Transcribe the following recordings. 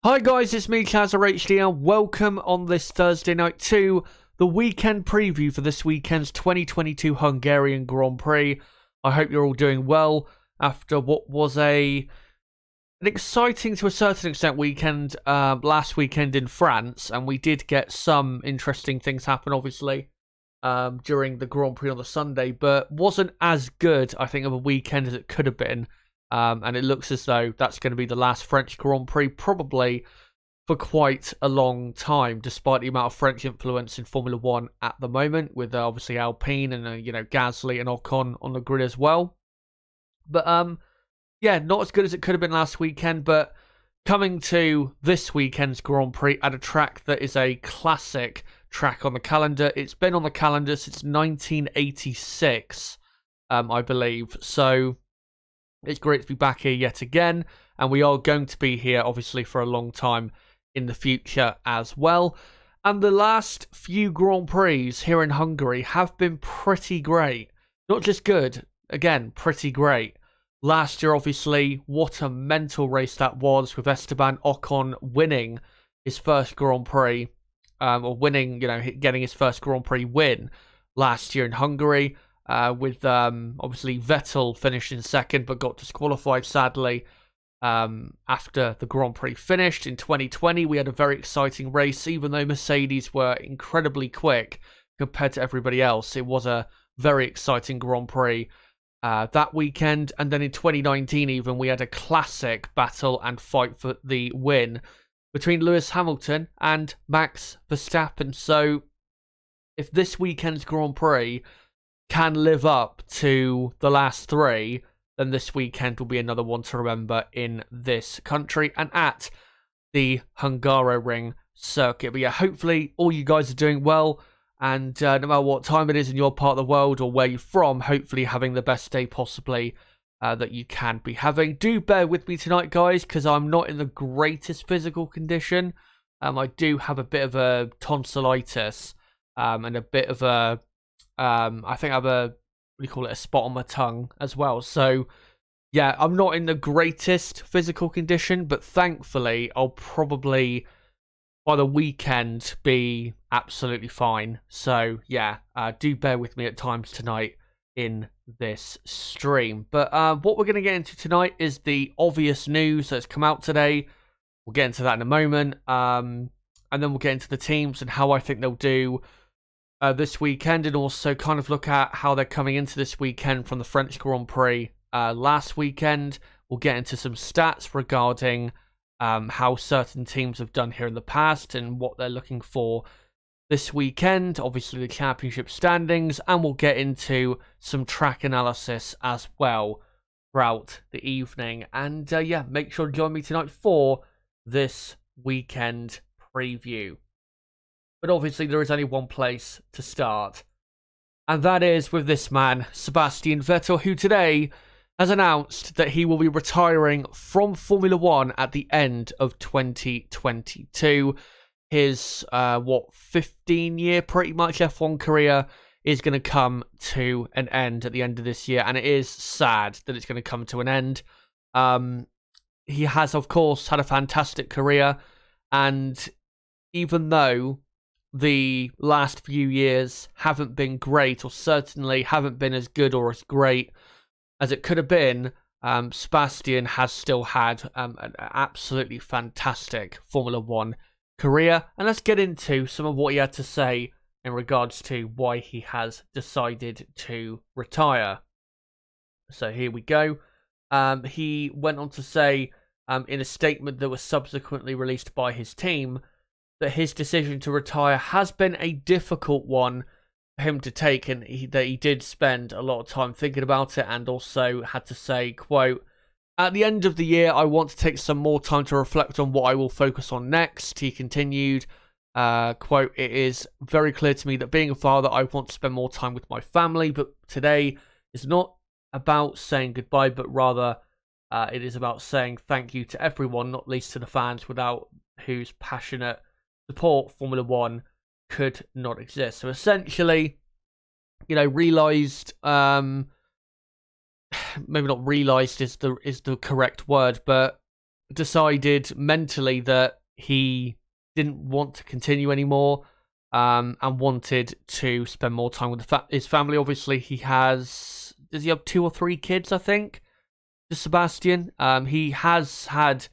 Hi guys, it's me, HD, and welcome on this Thursday night to the weekend preview for this weekend's 2022 Hungarian Grand Prix. I hope you're all doing well after what was an exciting to a certain extent weekend last weekend in France, and we did get some interesting things happen obviously during the Grand Prix on the Sunday, but wasn't as good I think of a weekend as it could have been. And it looks as though that's going to be the last French Grand Prix, probably for quite a long time, despite the amount of French influence in Formula One at the moment, with obviously Alpine and Gasly and Ocon on the grid as well. But yeah, not as good as it could have been last weekend. But coming to this weekend's Grand Prix at a track that is a classic track on the calendar. It's been on the calendar since 1986, I believe. So it's great to be back here yet again, and we are going to be here, obviously, for a long time in the future as well. And the last few Grand Prix here in Hungary have been pretty great. Not just good, again, pretty great. Last year, obviously, what a mental race that was, with Esteban Ocon winning his first Grand Prix, or winning, getting his first Grand Prix win last year in Hungary. With obviously Vettel finished in second but got disqualified sadly after the Grand Prix finished. In 2020 we had a very exciting race, even though Mercedes were incredibly quick compared to everybody else. It was a very exciting Grand Prix that weekend, and then in 2019 even we had a classic battle and fight for the win between Lewis Hamilton and Max Verstappen. So if this weekend's Grand Prix can live up to the last three, then this weekend will be another one to remember in this country and at the Hungaroring circuit. But yeah, hopefully all you guys are doing well, and no matter what time it is in your part of the world or where you're from, hopefully having the best day possibly that you can be having. Do bear with me tonight, guys, because I'm not in the greatest physical condition. I do have a bit of a tonsillitis and a bit of a I think I have a spot on my tongue as well. So yeah, I'm not in the greatest physical condition, but thankfully I'll probably by the weekend be absolutely fine. So yeah, do bear with me at times tonight in this stream. But what we're going to get into tonight is the obvious news that's come out today. We'll get into that in a moment. And then we'll get into the teams and how I think they'll do this weekend, and also kind of look at how they're coming into this weekend from the French Grand Prix last weekend. We'll get into some stats regarding how certain teams have done here in the past and what they're looking for this weekend. Obviously the championship standings, and we'll get into some track analysis as well throughout the evening. And yeah, make sure to join me tonight for this weekend preview. But obviously there is only one place to start, and that is with this man, Sebastian Vettel, who today has announced that he will be retiring from Formula One at the end of 2022. His 15-year pretty much F1 career is going to come to an end at the end of this year, and it is sad that it's going to come to an end. He has, of course, had a fantastic career, and even though the last few years haven't been great, or certainly haven't been as good or as great as it could have been, Sebastian has still had an absolutely fantastic Formula One career. And let's get into some of what he had to say in regards to why he has decided to retire. So here we go. He went on to say in a statement that was subsequently released by his team that his decision to retire has been a difficult one for him to take, and that he did spend a lot of time thinking about it, and also had to say, quote, "At the end of the year, I want to take some more time to reflect on what I will focus on next." He continued, quote, "It is very clear to me that being a father, I want to spend more time with my family, but today is not about saying goodbye, but rather it is about saying thank you to everyone, not least to the fans, without whose passionate support Formula One could not exist." So essentially, realised, maybe not realised is the correct word, but decided mentally that he didn't want to continue anymore, and wanted to spend more time with his family. Obviously, does he have 2 or 3 kids, I think, to Sebastian? He has had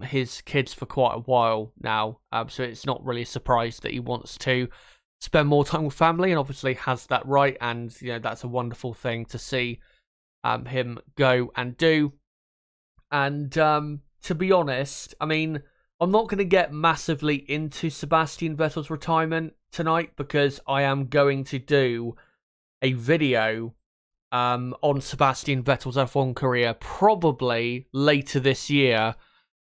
his kids for quite a while now, so it's not really a surprise that he wants to spend more time with family, and obviously has that right, and that's a wonderful thing to see him go and do. And to be honest, I mean, I'm not going to get massively into Sebastian Vettel's retirement tonight, because I am going to do a video on Sebastian Vettel's F1 career probably later this year,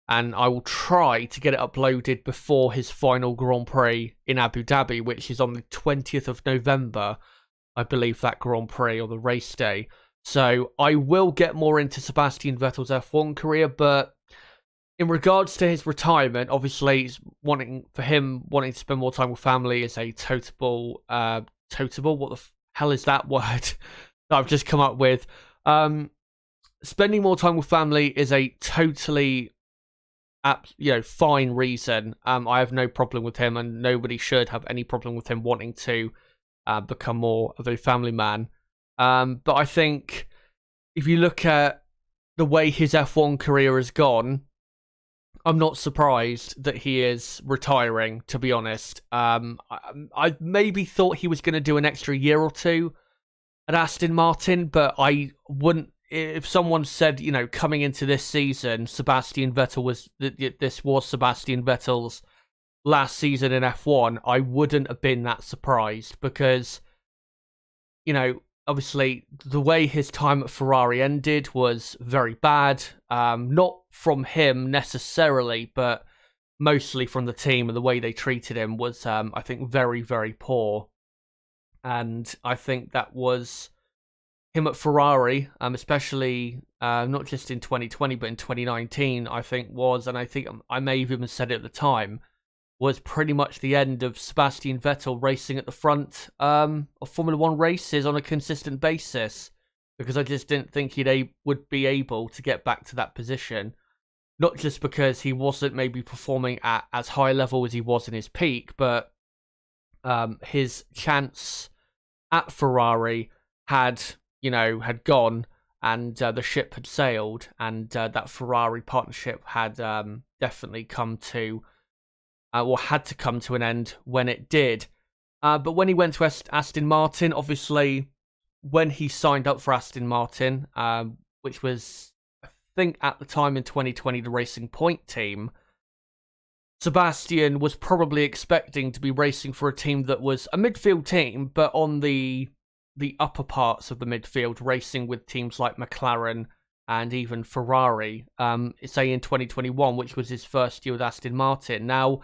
and I will try to get it uploaded before his final Grand Prix in Abu Dhabi, which is on the 20th of November, I believe, that Grand Prix, or the race day. So I will get more into Sebastian Vettel's F1 career, but in regards to his retirement, obviously wanting to spend more time with family is a totable, what the hell is that word that I've just come up with? Spending more time with family is a totally fine reason. I have no problem with him, and nobody should have any problem with him wanting to become more of a family man. But I think if you look at the way his F1 career has gone, I'm not surprised that he is retiring, to be honest. I maybe thought he was going to do an extra year or two at Aston Martin, but I wouldn't. If someone said, coming into this season, Sebastian Vettel this was Sebastian Vettel's last season in F1, I wouldn't have been that surprised, because, obviously the way his time at Ferrari ended was very bad. Not from him necessarily, but mostly from the team, and the way they treated him was, I think, very, very poor. And I think that was him at Ferrari, especially not just in 2020, but in 2019, I think was, and I think I may have even said it at the time, was pretty much the end of Sebastian Vettel racing at the front of Formula 1 races on a consistent basis, because I just didn't think he would be able to get back to that position. Not just because he wasn't maybe performing at as high level as he was in his peak, but his chance at Ferrari had gone, and the ship had sailed, and that Ferrari partnership had definitely come to, or had to come to an end when it did. But when he went to Aston Martin, obviously, when he signed up for Aston Martin, which was, I think, at the time in 2020, the Racing Point team, Sebastian was probably expecting to be racing for a team that was a midfield team, but on the upper parts of the midfield, racing with teams like McLaren and even Ferrari, say in 2021, which was his first year with Aston Martin. Now,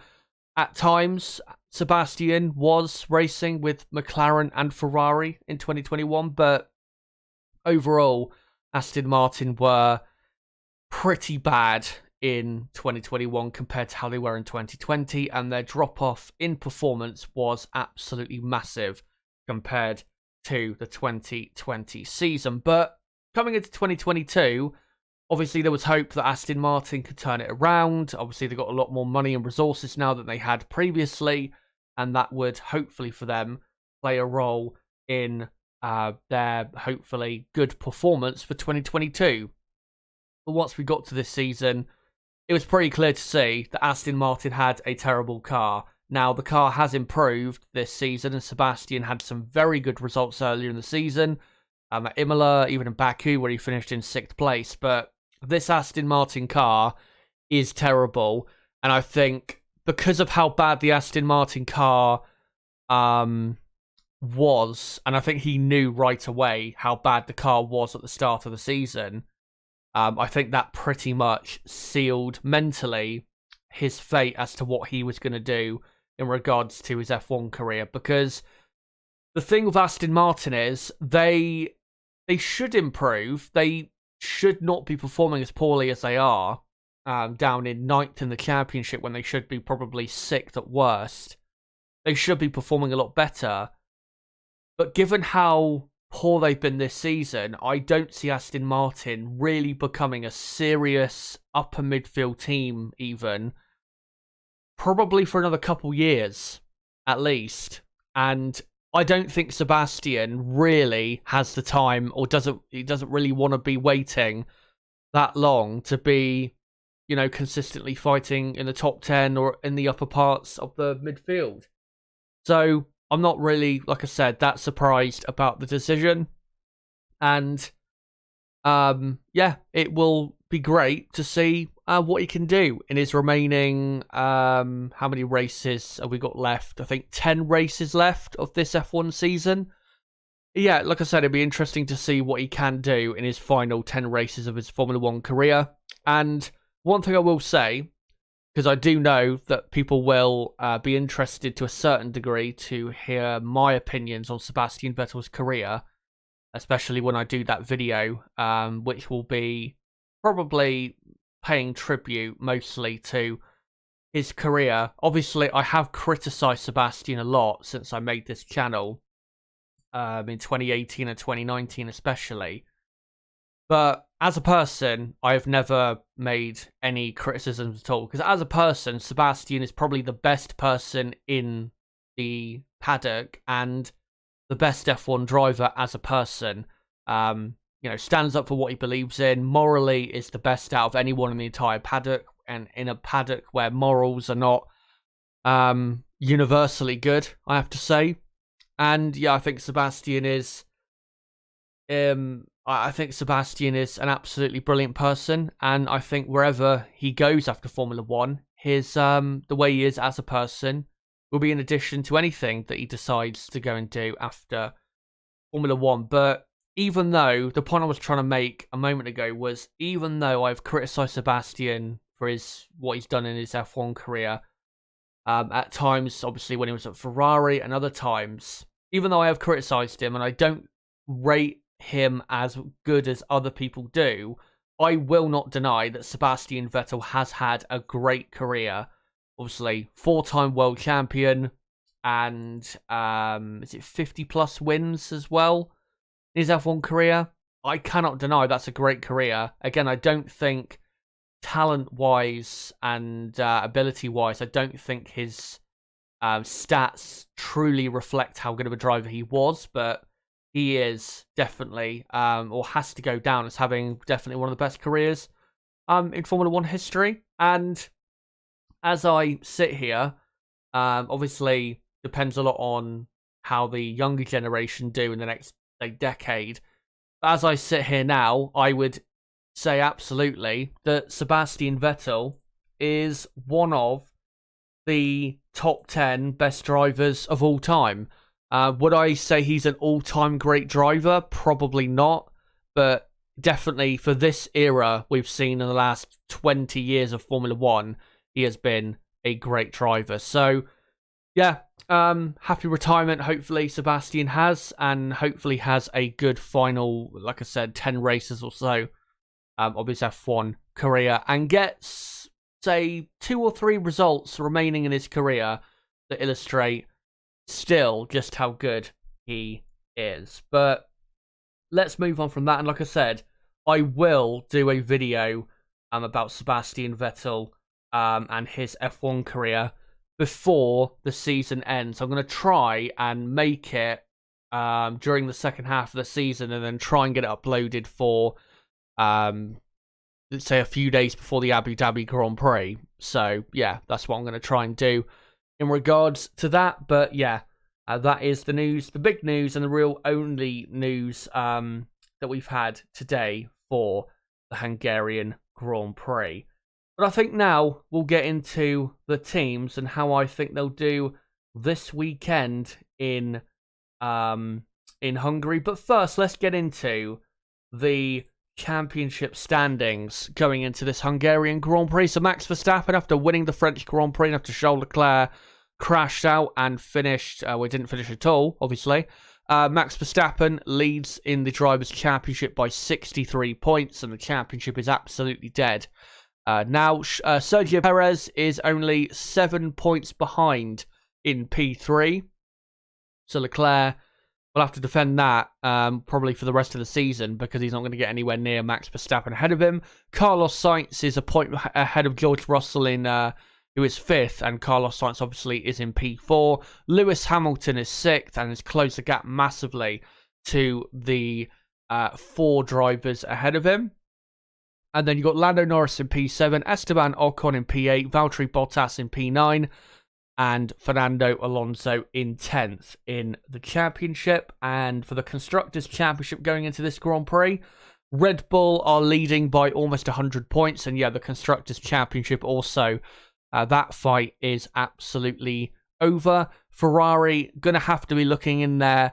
at times, Sebastian was racing with McLaren and Ferrari in 2021, but overall, Aston Martin were pretty bad in 2021 compared to how they were in 2020, and their drop-off in performance was absolutely massive compared to the 2020 season. But coming into 2022, obviously there was hope that Aston Martin could turn it around. Obviously they got a lot more money and resources now than they had previously, and that would hopefully for them play a role in their hopefully good performance for 2022. But once we got to this season, it was pretty clear to see that Aston Martin had a terrible car. Now, the car has improved this season, and Sebastian had some very good results earlier in the season, at Imola, even in Baku, where he finished in 6th place. But this Aston Martin car is terrible, and I think because of how bad the Aston Martin car was, and I think he knew right away how bad the car was at the start of the season, I think that pretty much sealed mentally his fate as to what he was going to do in regards to his F1 career. Because the thing with Aston Martin is they should improve. They should not be performing as poorly as they are, down in 9th in the championship when they should be probably 6th at worst. They should be performing a lot better. But given how poor they've been this season, I don't see Aston Martin really becoming a serious upper midfield team even, probably for another couple years at least. And I don't think Sebastian really has the time, or he doesn't really want to be waiting that long to be, you know, consistently fighting in the top 10 or in the upper parts of the midfield. So I'm not really, like I said, that surprised about the decision. And yeah, it will be great to see what he can do in his remaining, how many races have we got left? I think 10 races left of this F1 season. Yeah, like I said, it'd be interesting to see what he can do in his final 10 races of his Formula 1 career. And one thing I will say, because I do know that people will be interested to a certain degree to hear my opinions on Sebastian Vettel's career, especially when I do that video, which will be probably paying tribute mostly to his career. Obviously, I have criticised Sebastian a lot since I made this channel, in 2018 and 2019 especially. But as a person, I've never made any criticisms at all. Because as a person, Sebastian is probably the best person in the paddock and the best F1 driver as a person. You know, stands up for what he believes in. Morally is the best out of anyone in the entire paddock. And in a paddock where morals are not universally good, I have to say. And yeah, I think Sebastian is... I think Sebastian is an absolutely brilliant person, and I think wherever he goes after Formula 1, his the way he is as a person will be in addition to anything that he decides to go and do after Formula 1. But even though, the point I was trying to make a moment ago was, even though I've criticised Sebastian for what he's done in his F1 career, at times, obviously, when he was at Ferrari, and other times, even though I have criticised him and I don't rate him as good as other people do, I will not deny that Sebastian Vettel has had a great career. Obviously, 4-time world champion, and is it 50 plus wins as well in his F1 career? I cannot deny that's a great career. Again, I don't think talent wise and ability wise, I don't think his stats truly reflect how good of a driver he was, but he is definitely, or has to go down as having definitely one of the best careers in Formula 1 history. And as I sit here, obviously depends a lot on how the younger generation do in the next decade. But as I sit here now, I would say absolutely that Sebastian Vettel is one of the top 10 best drivers of all time. Would I say he's an all-time great driver? Probably not, but definitely for this era we've seen in the last 20 years of Formula 1, he has been a great driver. So, yeah, happy retirement, hopefully Sebastian has, and hopefully has a good final, like I said, 10 races or so of his F1 career, and gets, say, 2 or 3 results remaining in his career that illustrate still just how good he is. But let's move on from that. And like I said, I will do a video about Sebastian Vettel and his F1 career before the season ends. I'm going to try and make it during the second half of the season, and then try and get it uploaded for let's say a few days before the Abu Dhabi Grand Prix. So yeah, that's what I'm going to try and do in regards to that. But yeah, that is the news, the big news, and the real only news that we've had today for the Hungarian Grand Prix. But I think now we'll get into the teams and how I think they'll do this weekend in Hungary. But first, let's get into the championship standings going into this Hungarian Grand Prix. So Max Verstappen, after winning the French Grand Prix and after Charles Leclerc crashed out and finished, well, didn't finish at all, obviously. Max Verstappen leads in the Drivers' Championship by 63 points, and the championship is absolutely dead. Now, Sergio Perez is only 7 points behind in P3. So Leclerc, will have to defend that probably for the rest of the season because he's not going to get anywhere near Max Verstappen ahead of him. Carlos Sainz is a point ahead of George Russell in who is 5th, and Carlos Sainz obviously is in P4. Lewis Hamilton is 6th and has closed the gap massively to the 4 drivers ahead of him. And then you've got Lando Norris in P7, Esteban Ocon in P8, Valtteri Bottas in P9, and Fernando Alonso in 10th in the championship. And for the Constructors' Championship going into this Grand Prix, Red Bull are leading by almost 100 points. And yeah, the Constructors' Championship also, that fight is absolutely over. Ferrari going to have to be looking in their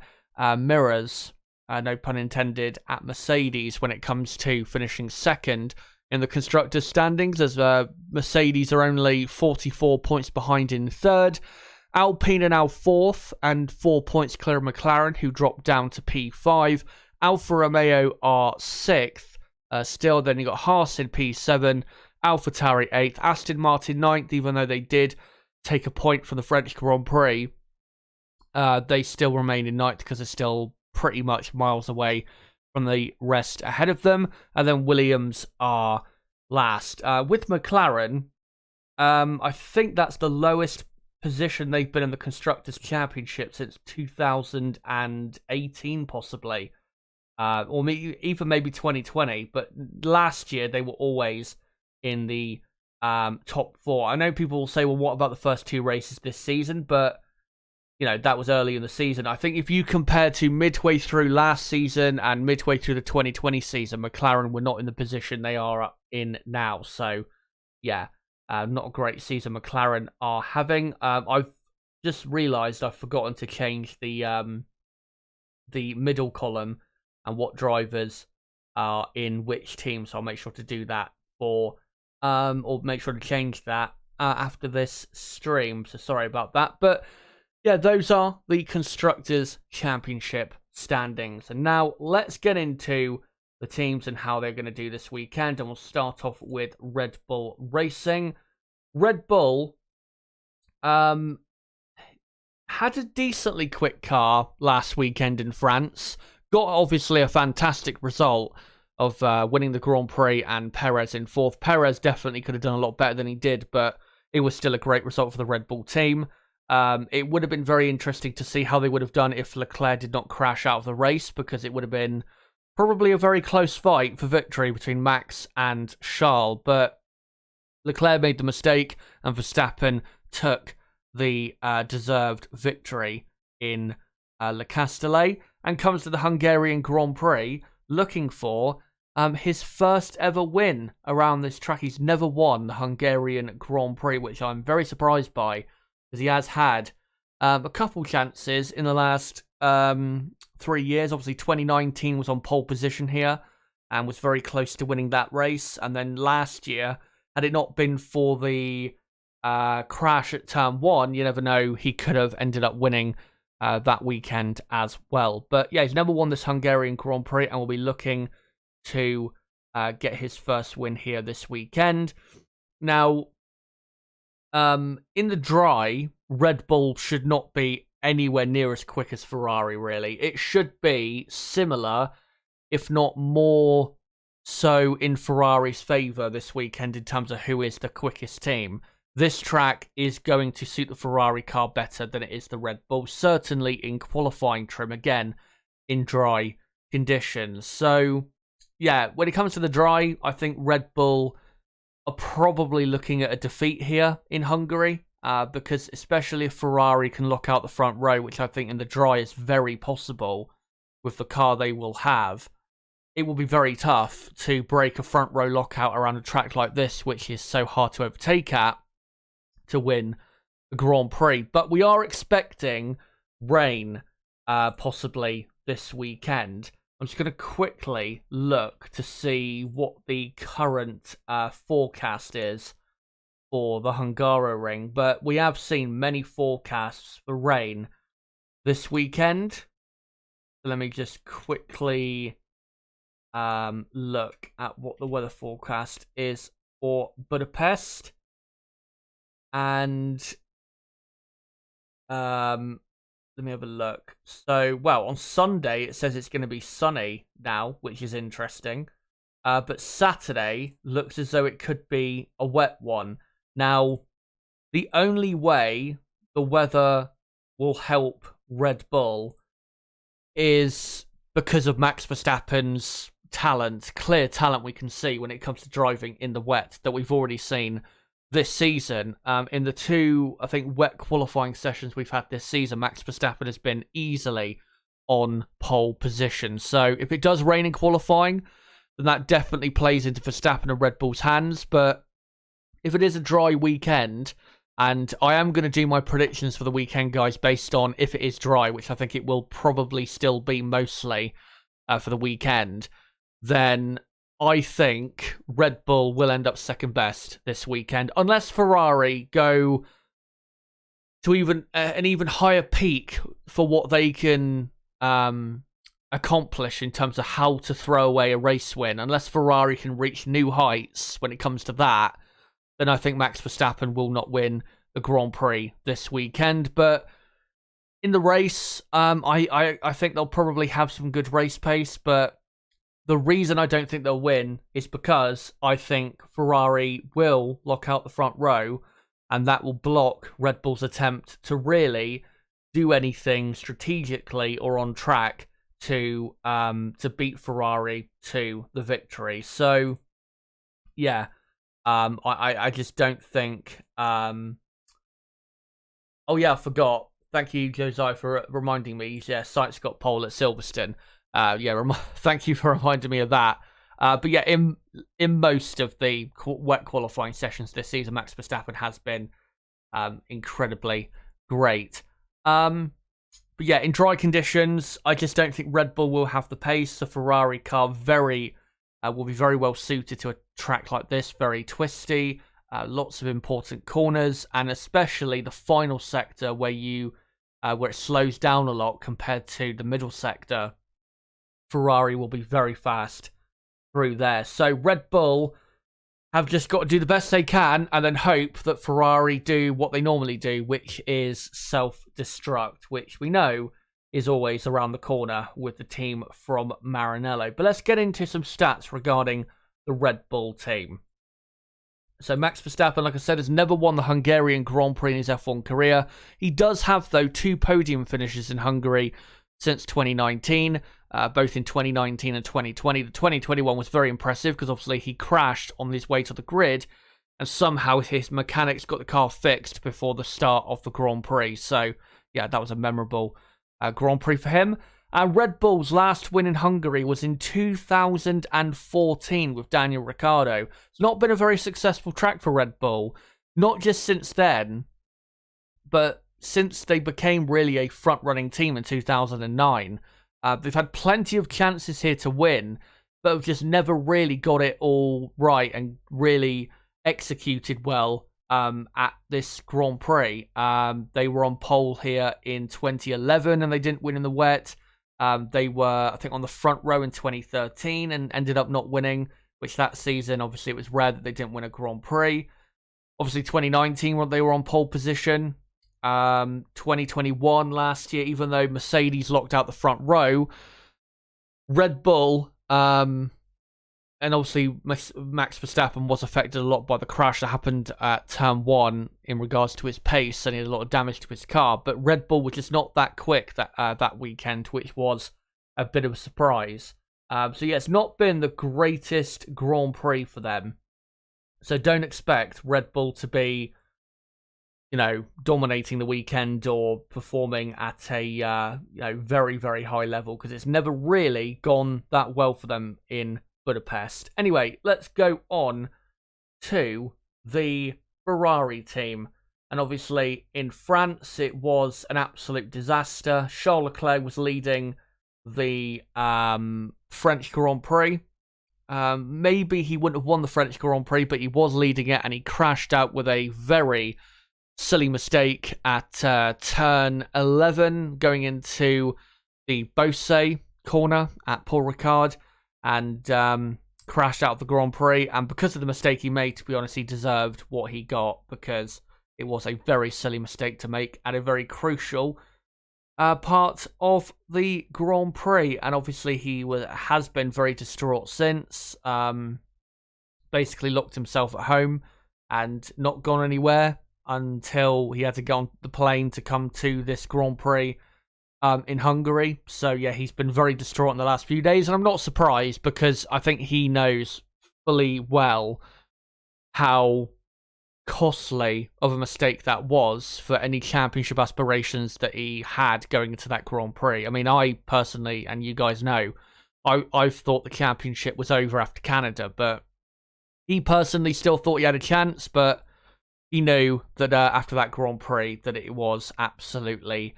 mirrors, no pun intended, at Mercedes when it comes to finishing second in the Constructors' standings, as Mercedes are only 44 points behind in 3rd. Alpine are now 4th and 4 points clear of McLaren, who dropped down to P5. Alfa Romeo are 6th. Still, then you got Haas in P7, AlphaTauri 8th, Aston Martin 9th, even though they did take a point from the French Grand Prix. They still remain in 9th because they're still pretty much miles away from the rest ahead of them. And then Williams are last. With McLaren, I think that's the lowest position they've been in the Constructors' Championship since 2018, possibly. Or even maybe 2020. But last year, they were always in the top 4. I know people will say, well, what about the first 2 races this season? But you know, that was early in the season. I think if you compare to midway through last season and midway through the 2020 season, McLaren were not in the position they are in now. So, yeah, not a great season McLaren are having. I've just realised I've forgotten to change the middle column and what drivers are in which team. So I'll make sure to do that or make sure to change that after this stream. So sorry about that. But yeah, those are the Constructors' Championship standings. And now let's get into the teams and how they're going to do this weekend. And we'll start off with Red Bull Racing. Red Bull had a decently quick car last weekend in France. Got obviously a fantastic result of winning the Grand Prix and Perez in 4th. Perez definitely could have done a lot better than he did, but it was still a great result for the Red Bull team. It would have been very interesting to see how they would have done if Leclerc did not crash out of the race, because it would have been probably a very close fight for victory between Max and Charles. But Leclerc made the mistake, and Verstappen took the deserved victory in Le Castellet, and comes to the Hungarian Grand Prix looking for his first ever win around this track. He's never won the Hungarian Grand Prix, which I'm very surprised by, because he has had a couple chances in the last 3 years. Obviously, 2019 was on pole position here and was very close to winning that race. And then last year, had it not been for the crash at turn 1, you never know, he could have ended up winning that weekend as well. But yeah, he's never won this Hungarian Grand Prix and will be looking to get his first win here this weekend. Now, in the dry, Red Bull should not be anywhere near as quick as Ferrari, really. It should be similar, if not more so, in Ferrari's favour this weekend in terms of who is the quickest team. This track is going to suit the Ferrari car better than it is the Red Bull, certainly in qualifying trim, again, in dry conditions. So, yeah, when it comes to the dry, I think Red Bull are probably looking at a defeat here in Hungary, because especially if Ferrari can lock out the front row, which I think in the dry is very possible with the car they will have, it will be very tough to break a front row lockout around a track like this, which is so hard to overtake at, to win the Grand Prix. But we are expecting rain possibly this weekend. I'm just going to quickly look to see what the current forecast is for the Hungaroring. But we have seen many forecasts for rain this weekend. Let me just quickly look at what the weather forecast is for Budapest. And let me have a look. So, well, on Sunday, it says it's going to be sunny now, which is interesting. But Saturday looks as though it could be a wet one. Now, the only way the weather will help Red Bull is because of Max Verstappen's talent, clear talent we can see when it comes to driving in the wet that we've already seen this season. In the two, I think, wet qualifying sessions we've had this season, Max Verstappen has been easily on pole position. So if it does rain in qualifying, then that definitely plays into Verstappen and Red Bull's hands. But if it is a dry weekend, and I am going to do my predictions for the weekend, guys, based on if it is dry, which I think it will probably still be mostly for the weekend, then I think Red Bull will end up second best this weekend, unless Ferrari go to even an even higher peak for what they can accomplish in terms of how to throw away a race win. Unless Ferrari can reach new heights when it comes to that, then I think Max Verstappen will not win the Grand Prix this weekend. But in the race, I think they'll probably have some good race pace, but the reason I don't think they'll win is because I think Ferrari will lock out the front row, and that will block Red Bull's attempt to really do anything strategically or on track to beat Ferrari to the victory. So, yeah, I just don't think. Oh yeah, I forgot. Thank you, Josiah, for reminding me. Yeah, Sainz got pole at Silverstone. Thank you for reminding me of that. But yeah, in most of the wet qualifying sessions this season, Max Verstappen has been incredibly great. But yeah, in dry conditions, I just don't think Red Bull will have the pace. The Ferrari car will be very well suited to a track like this, very twisty, lots of important corners, and especially the final sector where it slows down a lot compared to the middle sector. Ferrari will be very fast through there. So Red Bull have just got to do the best they can and then hope that Ferrari do what they normally do, which is self-destruct, which we know is always around the corner with the team from Maranello. But let's get into some stats regarding the Red Bull team. So Max Verstappen, like I said, has never won the Hungarian Grand Prix in his F1 career. He does have, though, 2 podium finishes in Hungary since 2019, both in 2019 and 2020. The 2021 was very impressive because obviously he crashed on his way to the grid and somehow his mechanics got the car fixed before the start of the Grand Prix. So, yeah, that was a memorable Grand Prix for him. Red Bull's last win in Hungary was in 2014 with Daniel Ricciardo. It's not been a very successful track for Red Bull, not just since then, but since they became really a front-running team in 2009. They've had plenty of chances here to win, but have just never really got it all right and really executed well at this Grand Prix. They were on pole here in 2011 and they didn't win in the wet. They were, I think, on the front row in 2013 and ended up not winning, which that season, obviously, it was rare that they didn't win a Grand Prix. Obviously, 2019, when they were on pole position. 2021 last year, even though Mercedes locked out the front row, Red Bull, and obviously Max Verstappen was affected a lot by the crash that happened at Turn 1 in regards to his pace, and he had a lot of damage to his car. But Red Bull was just not that quick that weekend, which was a bit of a surprise. So yeah, it's not been the greatest Grand Prix for them. So don't expect Red Bull to be, dominating the weekend or performing at a very, very high level, because it's never really gone that well for them in Budapest. Anyway, let's go on to the Ferrari team. And obviously, in France, it was an absolute disaster. Charles Leclerc was leading the French Grand Prix. Maybe he wouldn't have won the French Grand Prix, but he was leading it, and he crashed out with a very silly mistake at turn 11, going into the Beausset corner at Paul Ricard, and crashed out of the Grand Prix. And because of the mistake he made, to be honest, he deserved what he got, because it was a very silly mistake to make at a very crucial part of the Grand Prix, and obviously he has been very distraught since. Basically locked himself at home and not gone anywhere until he had to go on the plane to come to this Grand Prix in Hungary. So yeah, he's been very distraught in the last few days, and I'm not surprised because I think he knows fully well how costly of a mistake that was for any championship aspirations that he had going into that Grand Prix. I mean, I personally, and you guys know, I've thought the championship was over after Canada, but he personally still thought he had a chance, but he knew that after that Grand Prix that it was absolutely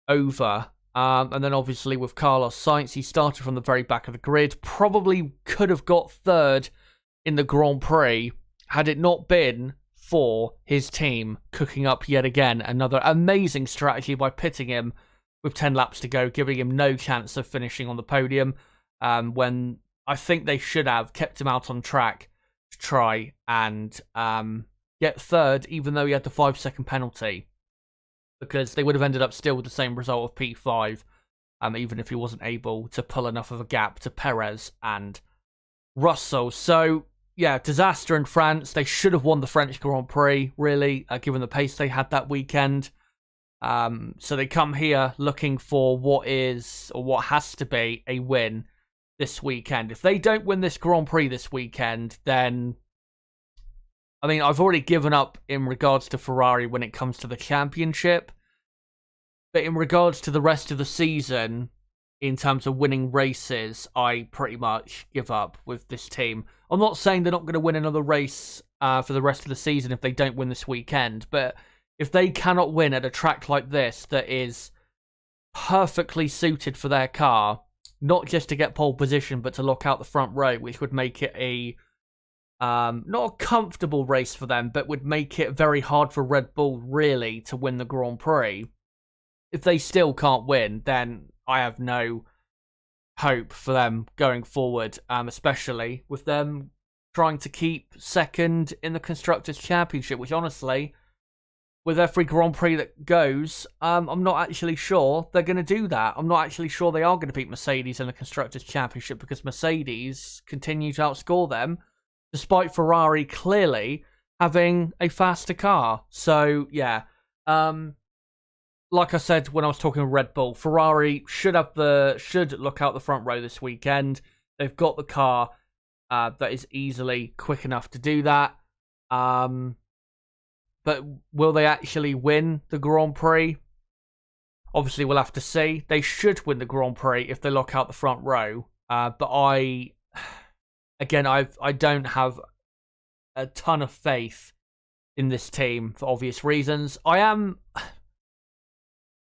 over. And then obviously with Carlos Sainz, he started from the very back of the grid, probably could have got third in the Grand Prix had it not been for his team cooking up yet again another amazing strategy by pitting him with 10 laps to go, giving him no chance of finishing on the podium, when I think they should have kept him out on track to try and get third, even though he had the 5-second penalty, because they would have ended up still with the same result of P5, even if he wasn't able to pull enough of a gap to Perez and Russell. So yeah, disaster in France. They should have won the French Grand Prix, really, given the pace they had that weekend. So they come here looking for what is, or what has to be, a win this weekend. If they don't win this Grand Prix this weekend, then, I mean, I've already given up in regards to Ferrari when it comes to the championship. But in regards to the rest of the season, in terms of winning races, I pretty much give up with this team. I'm not saying they're not going to win another race for the rest of the season if they don't win this weekend, but if they cannot win at a track like this that is perfectly suited for their car, not just to get pole position, but to lock out the front row, which would make it a not a comfortable race for them, but would make it very hard for Red Bull, really, to win the Grand Prix. If they still can't win, then I have no hope for them going forward, especially with them trying to keep second in the Constructors' Championship, which honestly, with every Grand Prix that goes, I'm not actually sure they're going to do that. I'm not actually sure they are going to beat Mercedes in the Constructors' Championship, because Mercedes continue to outscore them, despite Ferrari clearly having a faster car. So, yeah. Like I said when I was talking Red Bull, Ferrari should look out the front row this weekend. They've got the car that is easily quick enough to do that. But will they actually win the Grand Prix? Obviously, we'll have to see. They should win the Grand Prix if they lock out the front row. But I don't have a ton of faith in this team for obvious reasons.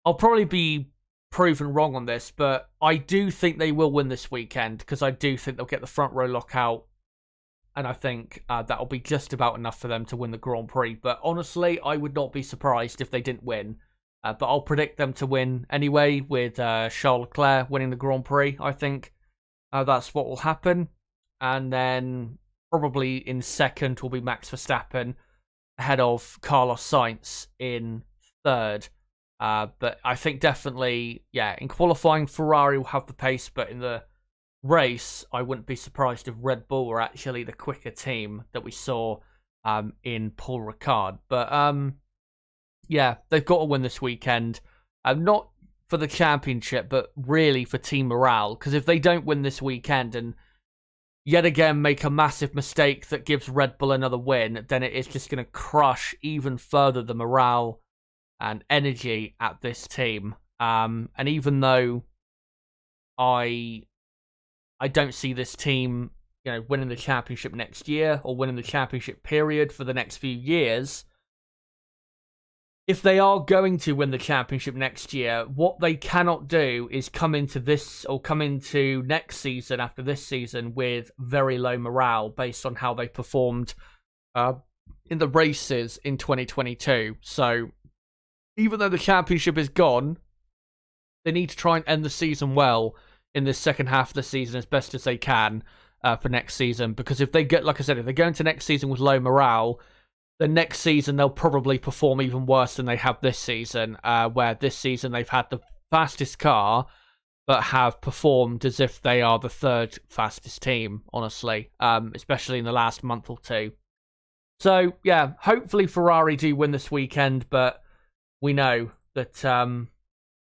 I'll probably be proven wrong on this, but I do think they will win this weekend, because I do think they'll get the front row lockout, and I think that'll be just about enough for them to win the Grand Prix. But honestly, I would not be surprised if they didn't win. But I'll predict them to win anyway, with Charles Leclerc winning the Grand Prix. I think that's what will happen. And then probably in second will be Max Verstappen, ahead of Carlos Sainz in third. But I think definitely, yeah, in qualifying, Ferrari will have the pace, but in the race, I wouldn't be surprised if Red Bull were actually the quicker team that we saw in Paul Ricard. But, yeah, they've got to win this weekend. Not for the championship, but really for team morale, because if they don't win this weekend and yet again make a massive mistake that gives Red Bull another win, then it is just going to crush even further the morale and energy at this team. And even though I don't see this team, winning the championship next year, or winning the championship period for the next few years, if they are going to win the championship next year, what they cannot do is come into next season, after this season, with very low morale based on how they performed in the races in 2022. So even though the championship is gone, they need to try and end the season well in this second half of the season as best as they can for next season. Because if they get, like I said, if they go into next season with low morale, the next season they'll probably perform even worse than they have this season, where this season they've had the fastest car, but have performed as if they are the third fastest team, honestly, especially in the last month or two. So, yeah, hopefully Ferrari do win this weekend, but we know that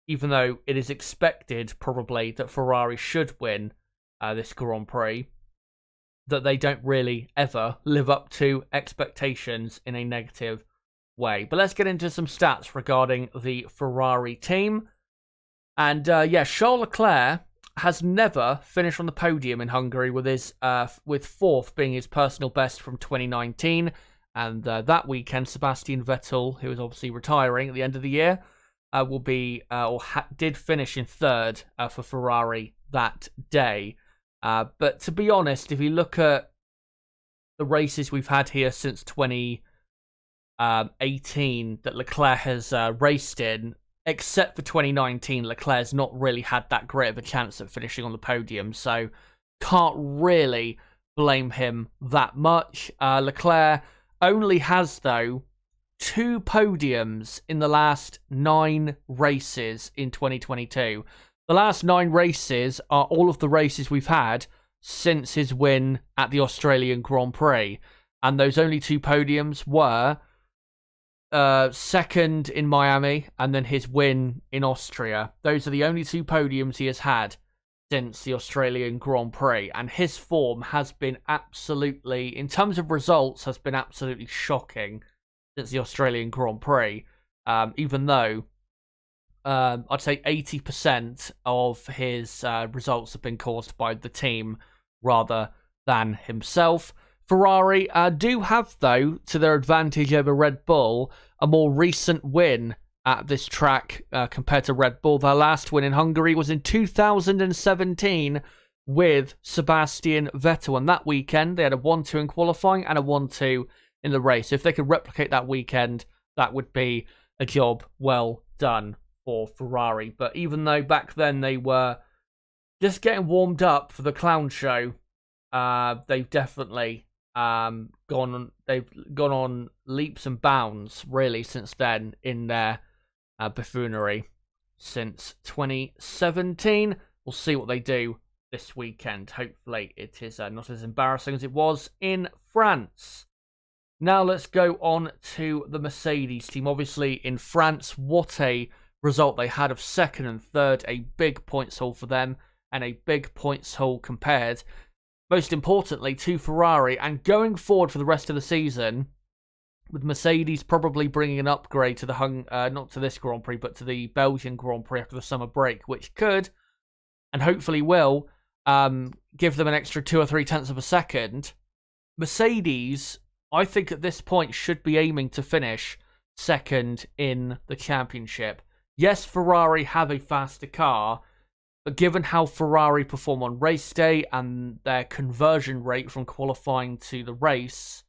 even though it is expected, probably, that Ferrari should win this Grand Prix, that they don't really ever live up to expectations in a negative way. But let's get into some stats regarding the Ferrari team. And Charles Leclerc has never finished on the podium in Hungary, with his with fourth being his personal best from 2019. And that weekend, Sebastian Vettel, who is obviously retiring at the end of the year, will be did finish in third for Ferrari that day. But to be honest, if you look at the races we've had here since 2018 that Leclerc has raced in, except for 2019, Leclerc's not really had that great of a chance at finishing on the podium, so can't really blame him that much. Leclerc only has, though, 2 podiums in the last 9 races in 2022. The last 9 races are all of the races we've had since his win at the Australian Grand Prix, and those only 2 podiums were second in Miami and then his win in Austria. Those are the only 2 podiums he has had since the Australian Grand Prix, and his form has been absolutely, in terms of results, has been absolutely shocking since the Australian Grand Prix, even though I'd say 80% of his results have been caused by the team rather than himself. Ferrari do have, though, to their advantage over Red Bull, a more recent win at this track compared to Red Bull. Their last win in Hungary was in 2017 with Sebastian Vettel, and that weekend they had a 1-2 in qualifying and a 1-2 in the race. If they could replicate that weekend, that would be a job well done for Ferrari. But even though back then they were just getting warmed up for the clown show, they've definitely gone on leaps and bounds really since then in their buffoonery since 2017. We'll see what they do this weekend. Hopefully it is not as embarrassing as it was in France. Now let's go on to the Mercedes team. Obviously in France, what a result they had of second and third. A big points haul for them and a big points haul compared, most importantly, to Ferrari. And going forward for the rest of the season, with Mercedes probably bringing an upgrade to the not to this Grand Prix, but to the Belgian Grand Prix after the summer break, which could, and hopefully will, give them an extra 2 or 3 tenths of a second. Mercedes, I think at this point, should be aiming to finish second in the championship. Yes, Ferrari have a faster car, but given how Ferrari perform on race day and their conversion rate from qualifying to the race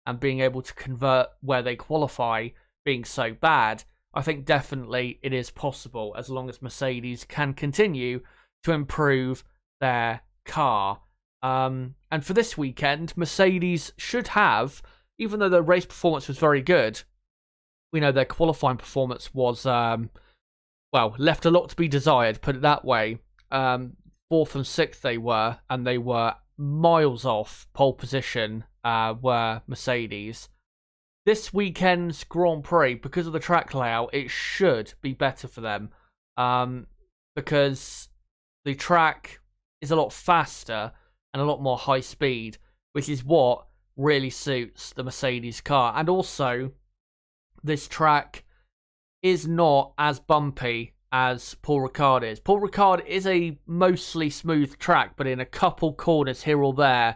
and being able to convert where they qualify being so bad, I think definitely it is possible as long as Mercedes can continue to improve their car. And for this weekend, Mercedes should have, even though their race performance was very good, we know their qualifying performance was, left a lot to be desired, put it that way. 4th and 6th they were, and they were miles off pole position, were Mercedes. This weekend's Grand Prix, because of the track layout, it should be better for them, because the track is a lot faster and a lot more high speed, which is what really suits the Mercedes car. And also, this track is not as bumpy as Paul Ricard is. Paul Ricard is a mostly smooth track, but in a couple corners here or there,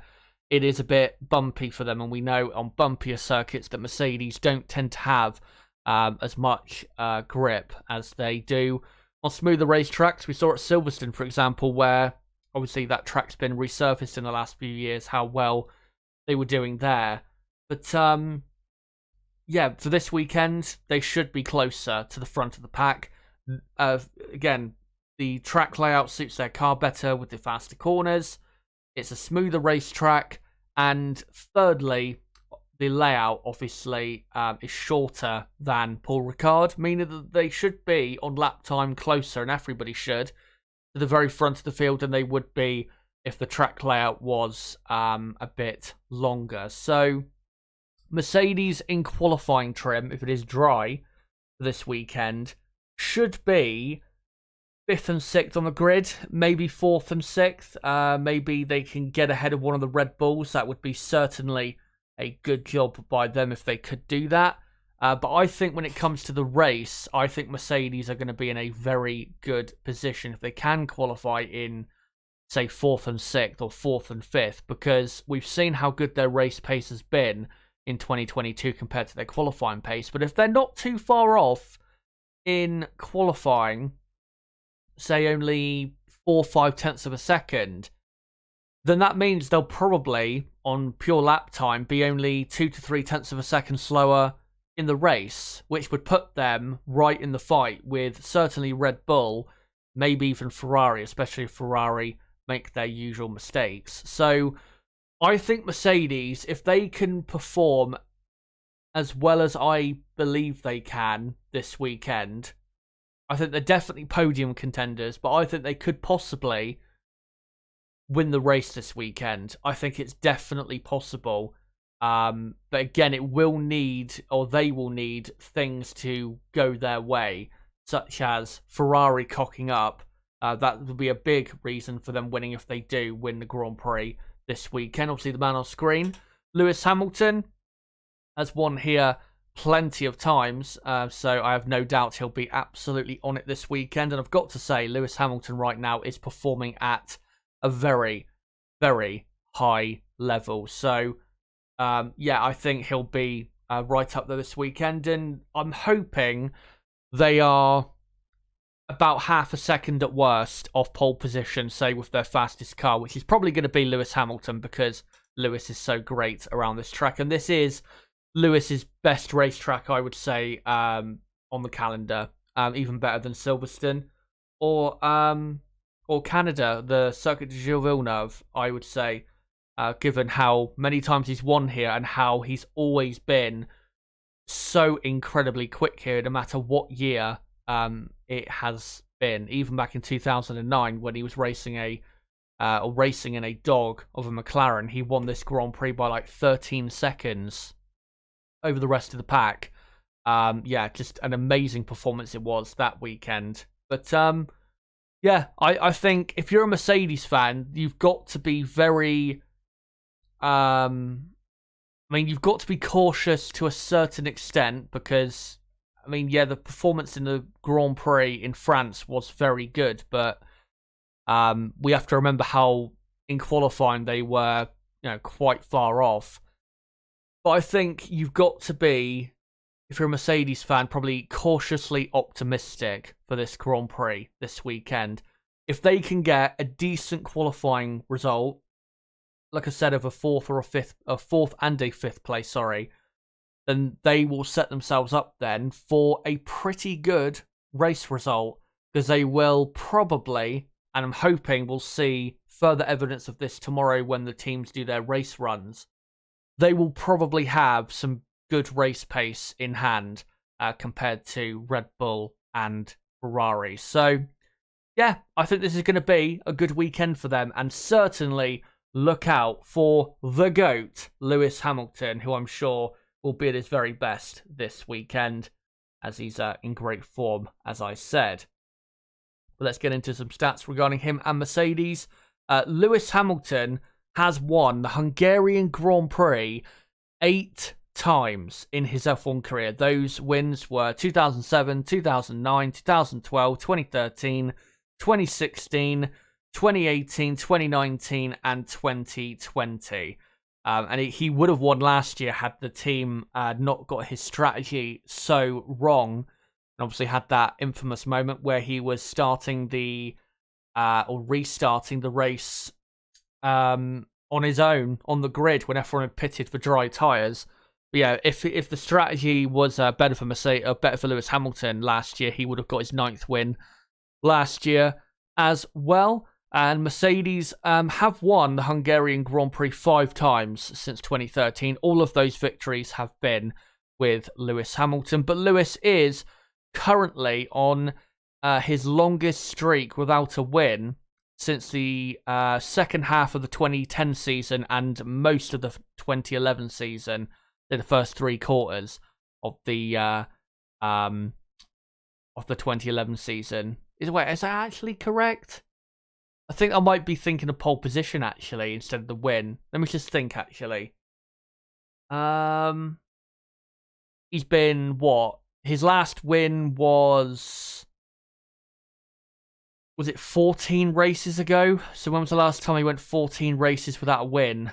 it is a bit bumpy for them. And we know on bumpier circuits that Mercedes don't tend to have as much grip as they do on smoother racetracks. We saw at Silverstone, for example, where obviously that track's been resurfaced in the last few years, how well they were doing there. But for this weekend, they should be closer to the front of the pack. Again, the track layout suits their car better with the faster corners. It's a smoother racetrack. And thirdly, the layout obviously is shorter than Paul Ricard, meaning that they should be on lap time closer, and everybody should, to the very front of the field than they would be if the track layout was a bit longer. So Mercedes in qualifying trim, if it is dry this weekend, should be 5th and 6th on the grid, maybe 4th and 6th. Maybe they can get ahead of one of the Red Bulls. That would be certainly a good job by them if they could do that. But I think when it comes to the race, I think Mercedes are going to be in a very good position if they can qualify in, say, 4th and 6th or 4th and 5th, because we've seen how good their race pace has been in 2022 compared to their qualifying pace. But if they're not too far off in qualifying, say only 4 or 5 tenths of a second, then that means they'll probably, on pure lap time, be only 2 to 3 tenths of a second slower in the race, which would put them right in the fight with certainly Red Bull, maybe even Ferrari, especially if Ferrari make their usual mistakes. So I think Mercedes, if they can perform as well as I believe they can this weekend, I think they're definitely podium contenders, but I think they could possibly win the race this weekend. I think it's definitely possible. But again, it will need, or they will need, things to go their way, such as Ferrari cocking up. That would be a big reason for them winning if they do win the Grand Prix this weekend. Obviously, the man on screen, Lewis Hamilton, has won here plenty of times, so I have no doubt he'll be absolutely on it this weekend. And I've got to say, Lewis Hamilton right now is performing at a very, very high level. So, yeah, I think he'll be right up there this weekend. And I'm hoping they are about half a second at worst off pole position, say, with their fastest car, which is probably going to be Lewis Hamilton, because Lewis is so great around this track. And this is Lewis's best racetrack, I would say, on the calendar, even better than Silverstone or Canada, the Circuit de Gilles Villeneuve, I would say, given how many times he's won here and how he's always been so incredibly quick here, no matter what year it has been. Even back in 2009, when he was racing in a dog of a McLaren, he won this Grand Prix by like 13 seconds over the rest of the pack. Yeah, just an amazing performance it was that weekend. But yeah, I think if you're a Mercedes fan, you've got to be very you've got to be cautious to a certain extent, because yeah, the performance in the Grand Prix in France was very good, but we have to remember how in qualifying they were, quite far off. But I think you've got to be, if you're a Mercedes fan, probably cautiously optimistic for this Grand Prix this weekend. If they can get a decent qualifying result, like I said, of a fourth and a fifth place, then they will set themselves up then for a pretty good race result, because they will probably, and I'm hoping we'll see further evidence of this tomorrow when the teams do their race runs, they will probably have some good race pace in hand compared to Red Bull and Ferrari. So, yeah, I think this is going to be a good weekend for them, and certainly look out for the GOAT, Lewis Hamilton, who I'm sure will be at his very best this weekend, as he's in great form, as I said. But let's get into some stats regarding him and Mercedes. Lewis Hamilton has won the Hungarian Grand Prix 8 times in his F1 career. Those wins were 2007, 2009, 2012, 2013, 2016, 2018, 2019, and 2020. And he would have won last year had the team not got his strategy so wrong. And obviously had that infamous moment where he was restarting the race on his own on the grid when everyone had pitted for dry tyres. But yeah, if the strategy was better for Lewis Hamilton last year, he would have got his 9th win last year as well. And Mercedes have won the Hungarian Grand Prix 5 times since 2013. All of those victories have been with Lewis Hamilton. But Lewis is currently on his longest streak without a win since the second half of the 2010 season and most of the 2011 season. In the first 3 quarters of the 2011 season. Is that actually correct? I think I might be thinking of pole position actually instead of the win. Let me just think actually. He's been what? His last win was it 14 races ago? So when was the last time he went 14 races without a win?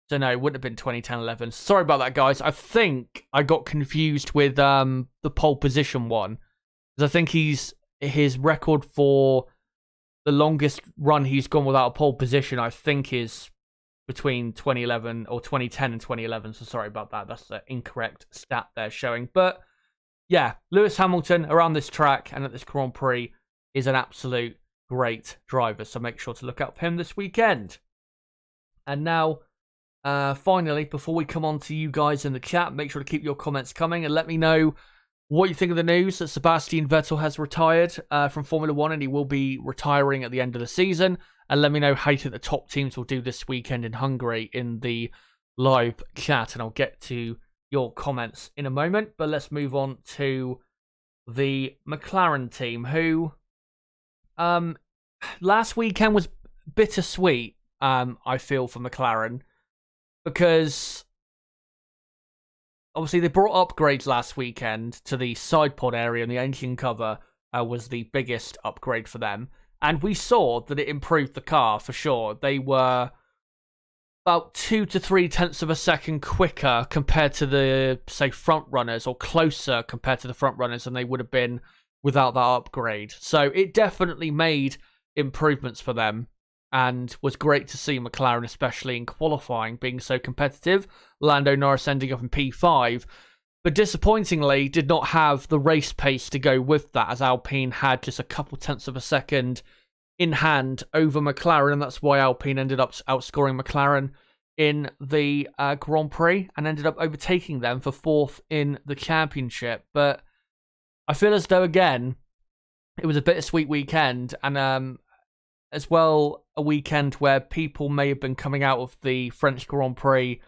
So no, it wouldn't have been 2010-11. Sorry about that, guys. I think I got confused with the pole position one. Because I think his record for the longest run he's gone without a pole position, I think, is between 2011 or 2010 and 2011. So sorry about that. That's the incorrect stat there showing. But yeah, Lewis Hamilton around this track and at this Grand Prix is an absolute great driver. So make sure to look out for him this weekend. And now, finally, before we come on to you guys in the chat, make sure to keep your comments coming and let me know what you think of the news that Sebastian Vettel has retired from Formula 1 and he will be retiring at the end of the season. And let me know how you think the top teams will do this weekend in Hungary in the live chat. And I'll get to your comments in a moment. But let's move on to the McLaren team, who last weekend was bittersweet, I feel, for McLaren. Because obviously they brought upgrades last weekend to the side pod area, and the engine cover was the biggest upgrade for them. And we saw that it improved the car for sure. They were about 2 to 3 tenths of a second quicker compared to the, say, front runners, or closer compared to the front runners than they would have been without that upgrade. So it definitely made improvements for them. And was great to see McLaren, especially in qualifying, being so competitive. Lando Norris ending up in P5. But disappointingly, did not have the race pace to go with that, as Alpine had just a couple tenths of a second in hand over McLaren. And that's why Alpine ended up outscoring McLaren in the Grand Prix and ended up overtaking them for 4th in the championship. But I feel as though, again, it was a bittersweet weekend. And as well, a weekend where people may have been coming out of the French Grand Prix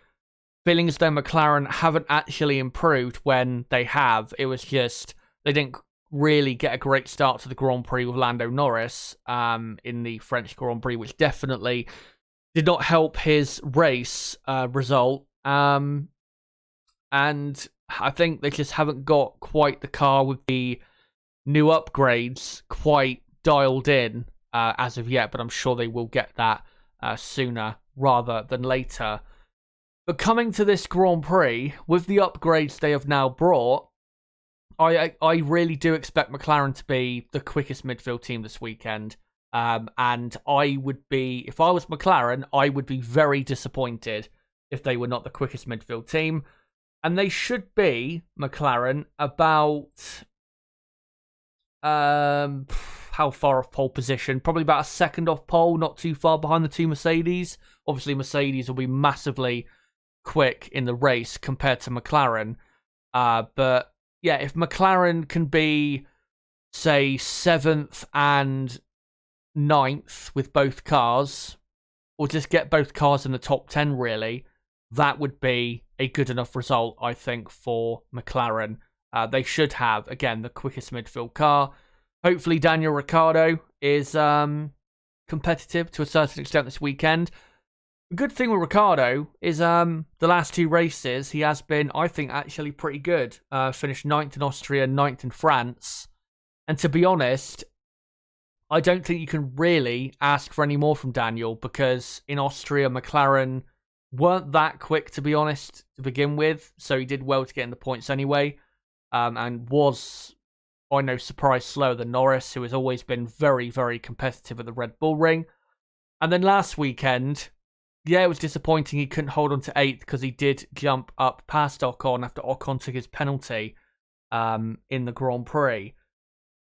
feeling as though McLaren haven't actually improved when they have. It was just, they didn't really get a great start to the Grand Prix with Lando Norris in the French Grand Prix, which definitely did not help his race result. And I think they just haven't got quite the car with the new upgrades quite dialed in as of yet, but I'm sure they will get that sooner rather than later. But coming to this Grand Prix, with the upgrades they have now brought, I really do expect McLaren to be the quickest midfield team this weekend. And I would be, if I was McLaren, I would be very disappointed if they were not the quickest midfield team. And they should be, McLaren, about how far off pole position? Probably about a second off pole, not too far behind the 2 Mercedes. Obviously, Mercedes will be massively quick in the race compared to McLaren. But yeah, if McLaren can be, say, 7th and 9th with both cars, or just get both cars in the top 10, really, that would be a good enough result, I think, for McLaren. They should have, again, the quickest midfield car. Hopefully Daniel Ricciardo is competitive to a certain extent this weekend. The good thing with Ricciardo is the last 2 races, he has been, I think, actually pretty good. Finished 9th in Austria, 9th in France. And to be honest, I don't think you can really ask for any more from Daniel, because in Austria, McLaren weren't that quick, to be honest, to begin with. So he did well to get in the points anyway. And was, by no surprise, slower than Norris, who has always been very, very competitive at the Red Bull ring. And then last weekend, yeah, it was disappointing he couldn't hold on to 8th, because he did jump up past Ocon after Ocon took his penalty in the Grand Prix.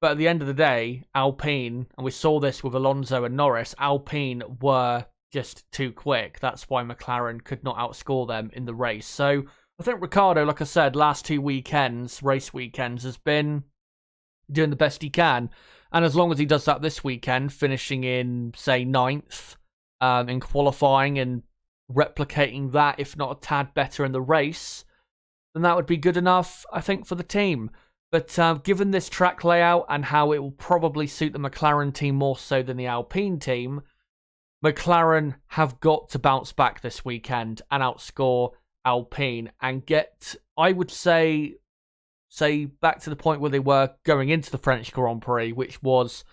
But at the end of the day, Alpine, and we saw this with Alonso and Norris, Alpine were just too quick. That's why McLaren could not outscore them in the race. So I think Ricciardo, like I said, last 2 weekends, race weekends, has been doing the best he can. And as long as he does that this weekend, finishing in, say, 9th in qualifying and replicating that, if not a tad better in the race, then that would be good enough, I think, for the team. But given this track layout and how it will probably suit the McLaren team more so than the Alpine team, McLaren have got to bounce back this weekend and outscore Alpine and get, I would say back to the point where they were going into the French Grand Prix, which was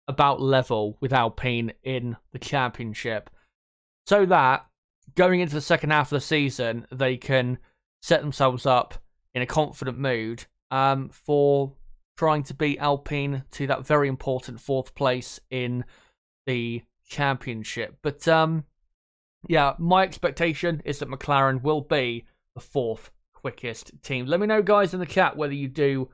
about level with Alpine in the championship. So that, going into the second half of the season, they can set themselves up in a confident mood for trying to beat Alpine to that very important 4th place in the championship. But yeah, my expectation is that McLaren will be the 4th quickest team. Let me know, guys, in the chat whether you do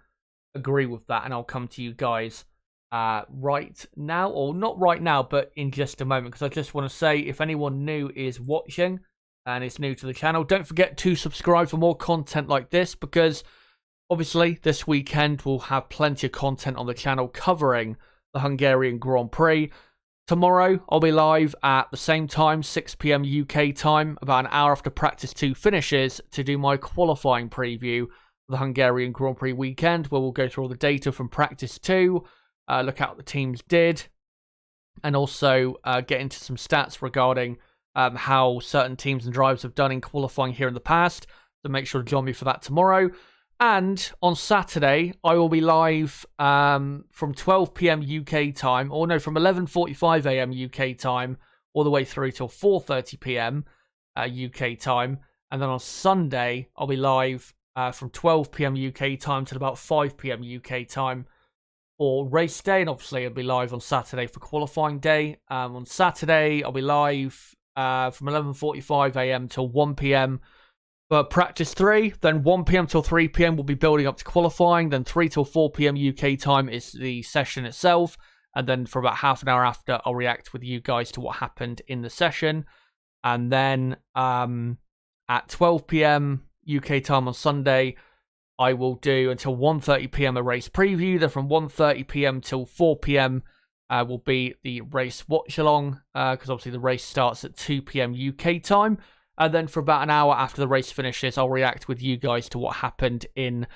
agree with that, and I'll come to you guys right now, or not right now, but in just a moment, because I just want to say, if anyone new is watching and is new to the channel, don't forget to subscribe for more content like this, because obviously this weekend we'll have plenty of content on the channel covering the Hungarian Grand Prix. Tomorrow I'll be live at the same time, 6 PM UK time, about an hour after practice 2 finishes, to do my qualifying preview for the Hungarian Grand Prix weekend, where we'll go through all the data from practice 2, look at what the teams did, and also get into some stats regarding how certain teams and drivers have done in qualifying here in the past. So make sure to join me for that tomorrow. And on Saturday, I will be live from 12 PM UK time, or no, from 11:45 AM UK time, all the way through till 4:30 PM UK time. And then on Sunday, I'll be live from 12 PM UK time till about 5 PM UK time for race day. And obviously, I'll be live on Saturday for qualifying day. On Saturday, I'll be live from 11:45 AM till 1 PM. But practice 3, then 1 PM till 3 PM will be building up to qualifying, then 3 till 4 PM UK time is the session itself, and then for about half an hour after, I'll react with you guys to what happened in the session. And then at 12 PM UK time on Sunday, I will do until 1:30 PM a race preview. Then from 1:30 PM till 4 PM will be the race watch-along, because obviously the race starts at 2 PM UK time. And then for about an hour after the race finishes, I'll react with you guys to what happened in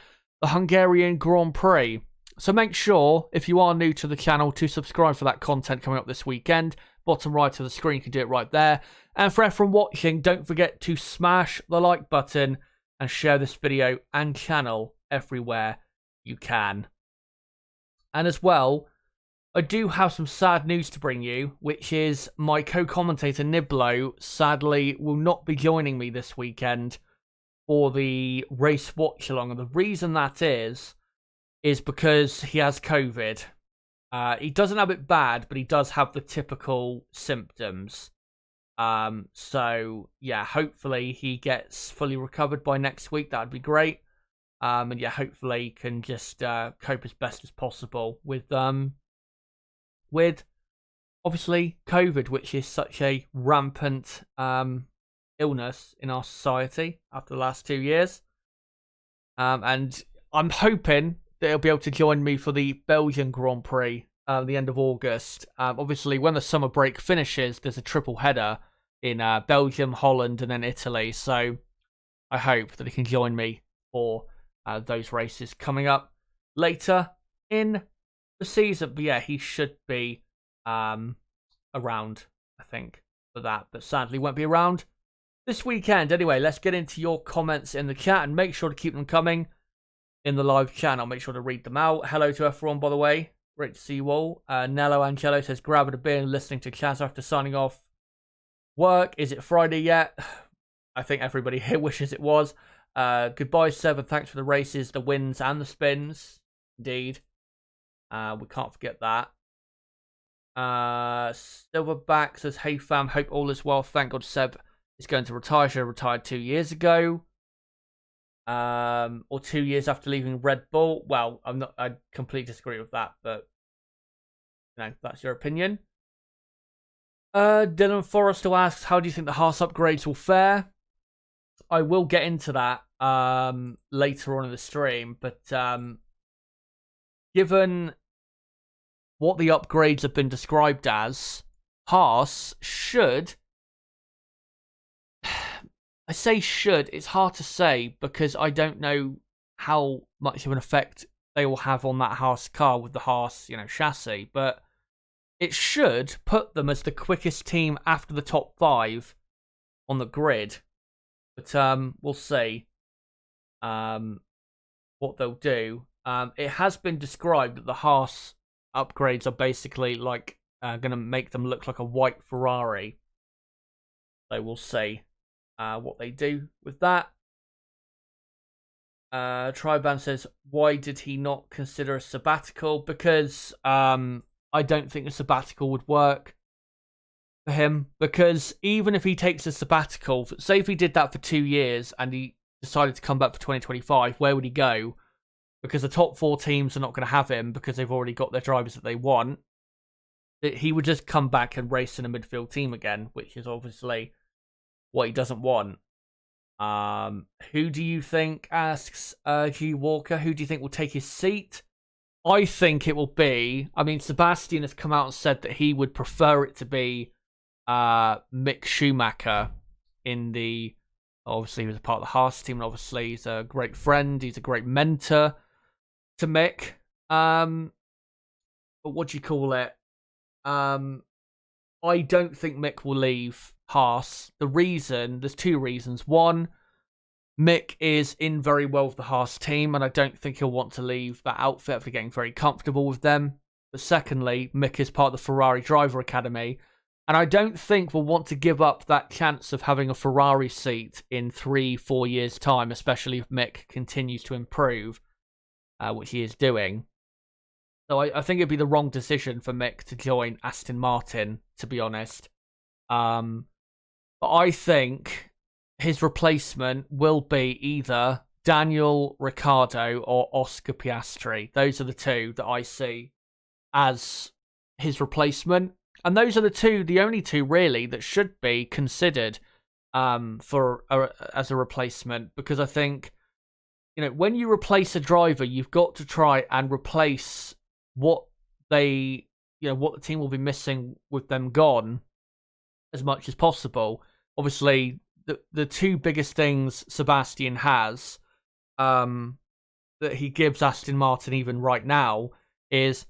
the Hungarian Grand Prix. So make sure, if you are new to the channel, to subscribe for that content coming up this weekend. Bottom right of the screen, you can do it right there. And for everyone watching, don't forget to smash the like button and share this video and channel everywhere you can. And as well, I do have some sad news to bring you, which is my co-commentator Niblo sadly will not be joining me this weekend for the race watch-along. And the reason that is because he has COVID. He doesn't have it bad, but he does have the typical symptoms. So, yeah, hopefully he gets fully recovered by next week. That would be great. And, yeah, hopefully he can just cope as best as possible with obviously COVID, which is such a rampant illness in our society after the last 2 years. And I'm hoping that he'll be able to join me for the Belgian Grand Prix at the end of August. Obviously, when the summer break finishes, there's a triple header in Belgium, Holland, and then Italy. So I hope that he can join me for those races coming up later in the season. But yeah, he should be around, I think, for that. But sadly, won't be around this weekend. Anyway, let's get into your comments in the chat, and make sure to keep them coming in the live channel. Make sure to read them out. Hello to everyone, by the way. Great to see you all. Nello Angelo says, grabbing a beer and listening to Chaz after signing off work. Is it Friday yet? I think everybody here wishes it was. Goodbye, Seb, and thanks for the races, the wins, and the spins. Indeed. We can't forget that. Silverback says, hey fam, hope all is well. Thank God Seb is going to retire. She retired 2 years ago. or 2 years after leaving Red Bull. Well, I completely disagree with that, but that's your opinion. Dylan Forrester asks, how do you think the Haas upgrades will fare? I will get into that later on in the stream, but given what the upgrades have been described as, Haas should... I say should, it's hard to say because I don't know how much of an effect they will have on that Haas car with the Haas, chassis, but it should put them as the quickest team after the top 5 on the grid. But we'll see what they'll do. It has been described that the Haas upgrades are basically like going to make them look like a white Ferrari. So we'll see what they do with that. Triban says, why did he not consider a sabbatical? Because I don't think a sabbatical would work for him. Because even if he takes a sabbatical, say if he did that for 2 years and he decided to come back for 2025, where would he go? Because the top 4 teams are not going to have him because they've already got their drivers that they want. He would just come back and race in a midfield team again, which is obviously what he doesn't want. Who do you think, asks G Walker, who do you think will take his seat? I think it will be, Sebastian has come out and said that he would prefer it to be Mick Schumacher obviously he was a part of the Haas team, and obviously he's a great friend, he's a great mentor to Mick. But what do you call it? I don't think Mick will leave Haas. There's 2 reasons. One, Mick is in very well with the Haas team, and I don't think he'll want to leave that outfit after getting very comfortable with them. But secondly, Mick is part of the Ferrari Driver Academy, and I don't think we'll want to give up that chance of having a Ferrari seat in 3-4 years' time, especially if Mick continues to improve, which he is doing. So I think it'd be the wrong decision for Mick to join Aston Martin, to be honest. But I think his replacement will be either Daniel Ricciardo or Oscar Piastri. Those are the 2 that I see as his replacement. And those are the only 2 really that should be considered as a replacement. Because I think, when you replace a driver, you've got to try and replace what the team will be missing with them gone as much as possible. Obviously, the 2 biggest things Sebastian has that he gives Aston Martin even right now is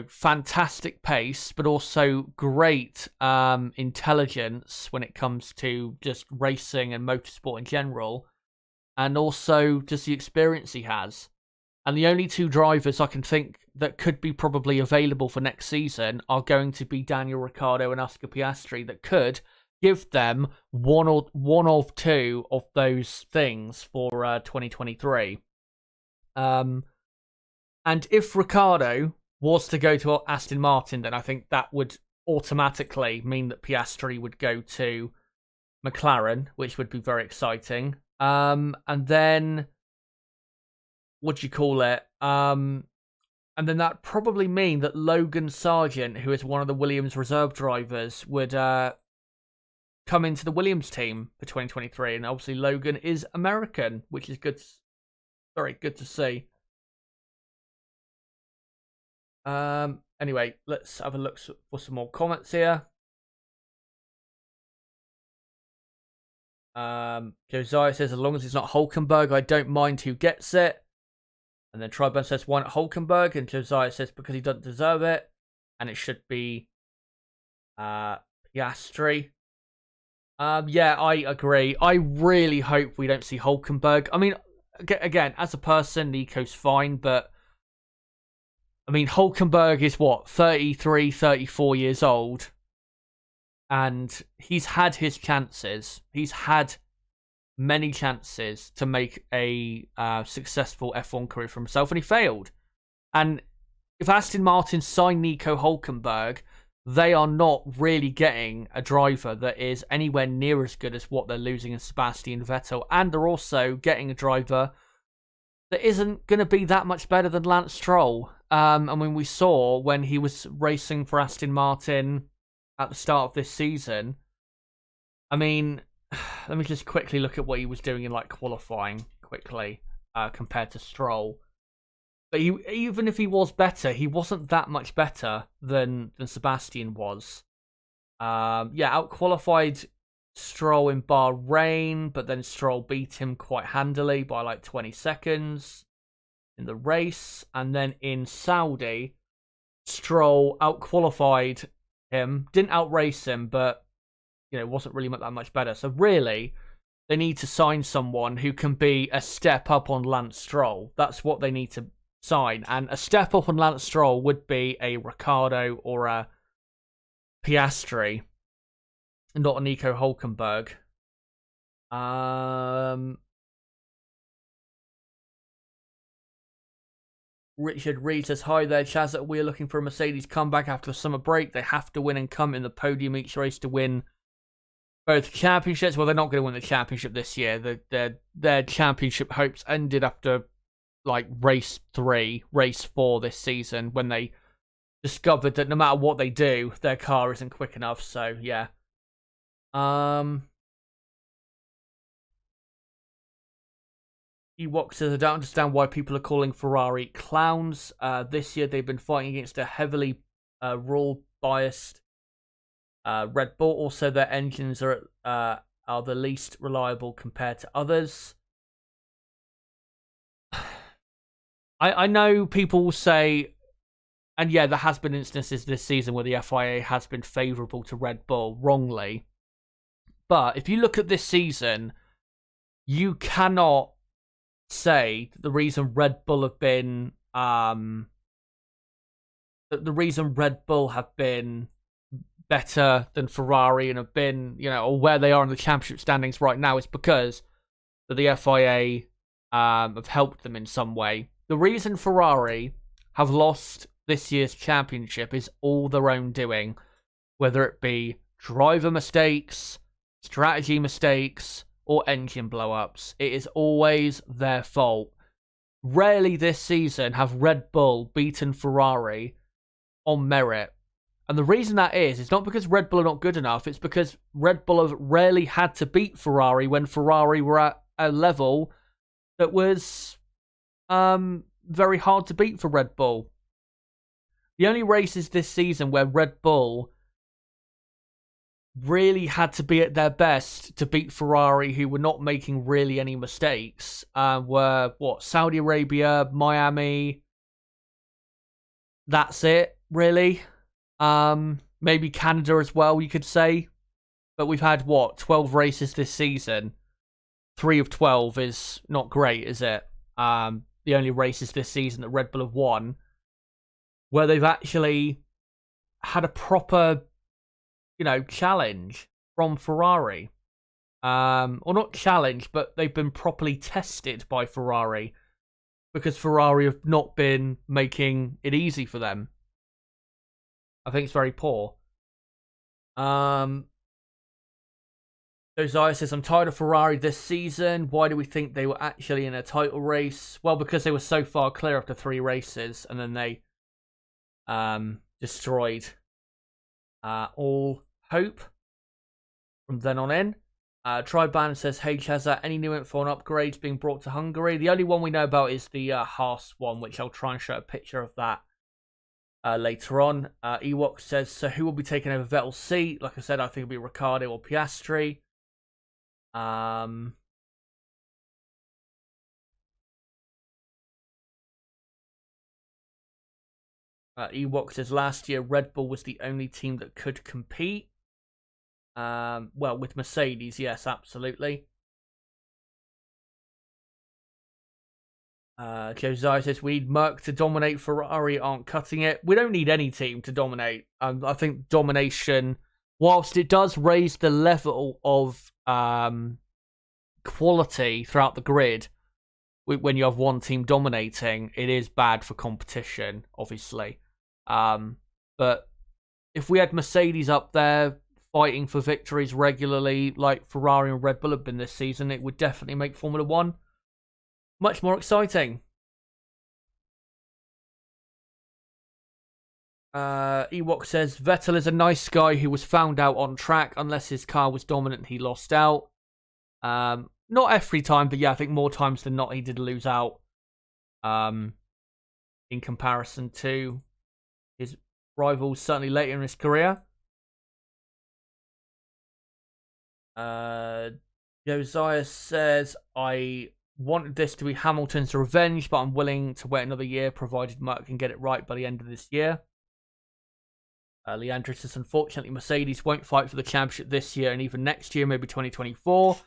fantastic pace, but also great intelligence when it comes to just racing and motorsport in general, and also just the experience he has. And the only 2 drivers I can think that could be probably available for next season are going to be Daniel Ricciardo and Oscar Piastri, that could give them one of 2 of those things for 2023. And if Ricciardo was to go to Aston Martin, then I think that would automatically mean that Piastri would go to McLaren, which would be very exciting. And then, what do you call it? And then that probably mean that Logan Sargent, who is one of the Williams reserve drivers, would come into the Williams team for 2023. And obviously Logan is American, which is good, very good to see. Anyway, let's have a look for some more comments here. Josiah says, as long as it's not Hulkenberg, I don't mind who gets it. And then Triburn says, why not Hulkenberg? And Josiah says, because he doesn't deserve it. And it should be Piastri. Yeah, I agree. I really hope we don't see Hulkenberg. Again, as a person, Nico's fine, but Hulkenberg is what, 33, 34 years old, and he's had his chances. He's had many chances to make a successful F1 career for himself, and he failed. And if Aston Martin sign Nico Hulkenberg, they are not really getting a driver that is anywhere near as good as what they're losing in Sebastian Vettel. And they're also getting a driver that isn't going to be that much better than Lance Stroll. And when we saw when he was racing for Aston Martin at the start of this season, I mean, let me just quickly look at what he was doing in like qualifying quickly compared to Stroll. But even if he was better, he wasn't that much better than Sebastian was. Outqualified Stroll in Bahrain, but then Stroll beat him quite handily by like 20 seconds in the race. And then in Saudi, Stroll outqualified him, didn't outrace him, but wasn't really that much better. So really, they need to sign someone who can be a step up on Lance Stroll. That's what they need to sign. And a step up on Lance Stroll would be a Ricciardo or a Piastri, not a Nico Hülkenberg. Richard Reed says, hi there, Chaz. We're looking for a Mercedes comeback after the summer break. They have to win and come in the podium each race to win both championships. Well, they're not going to win the championship this year. Their championship hopes ended after like race 4 this season, when they discovered that no matter what they do, their car isn't quick enough. So yeah. Ewok says, I don't understand why people are calling Ferrari clowns. This year they've been fighting against a heavily rule-biased Red Bull. Also, their engines are the least reliable compared to others. I know people will say, and yeah, there has been instances this season where the FIA has been favourable to Red Bull wrongly. But if you look at this season, you cannot say that the reason Red Bull have been better than Ferrari and have been, or where they are in the championship standings right now is because that the FIA have helped them in some way. The reason Ferrari have lost this year's championship is all their own doing, whether it be driver mistakes, strategy mistakes, or engine blow-ups. It is always their fault. Rarely this season have Red Bull beaten Ferrari on merit. And the reason that is not because Red Bull are not good enough, it's because Red Bull have rarely had to beat Ferrari when Ferrari were at a level that was very hard to beat for Red Bull. The only races this season where Red Bull really had to be at their best to beat Ferrari, who were not making really any mistakes, were Saudi Arabia, Miami. That's it, really. Maybe Canada as well, you could say. But we've had 12 races this season. 3 of 12 is not great, is it? The only races this season that Red Bull have won where they've actually had a proper, challenge from Ferrari. Or not challenge, but they've been properly tested by Ferrari, because Ferrari have not been making it easy for them. I think it's very poor. Josiah says, I'm tired of Ferrari this season. Why do we think they were actually in a title race? Well, because they were so far clear after 3 races, and then they destroyed all hope from then on in. Triban says, hey Chazza, any new info on upgrades being brought to Hungary? The only one we know about is the Haas one, which I'll try and show a picture of that later on. Ewok says, so who will be taking over Vettel's seat? Like I said, I think it'll be Ricciardo or Piastri. Ewok says, last year Red Bull was the only team that could compete. Well, with Mercedes, yes, absolutely. Josiah says, we need Merc to dominate. Ferrari aren't cutting it. We don't need any team to dominate. I think domination, whilst it does raise the level of quality throughout the grid, when you have one team dominating, it is bad for competition, obviously. But if we had Mercedes up there fighting for victories regularly, like Ferrari and Red Bull have been this season, it would definitely make Formula One much more exciting. Ewok says, Vettel is a nice guy who was found out on track. Unless his car was dominant, he lost out. Not every time, but yeah, I think more times than not, he did lose out. In comparison to his rivals, certainly later in his career. Josiah says, I wanted this to be Hamilton's revenge, but I'm willing to wait another year, provided Merck can get it right by the end of this year. Leandro says, unfortunately, Mercedes won't fight for the championship this year and even next year, maybe 2024.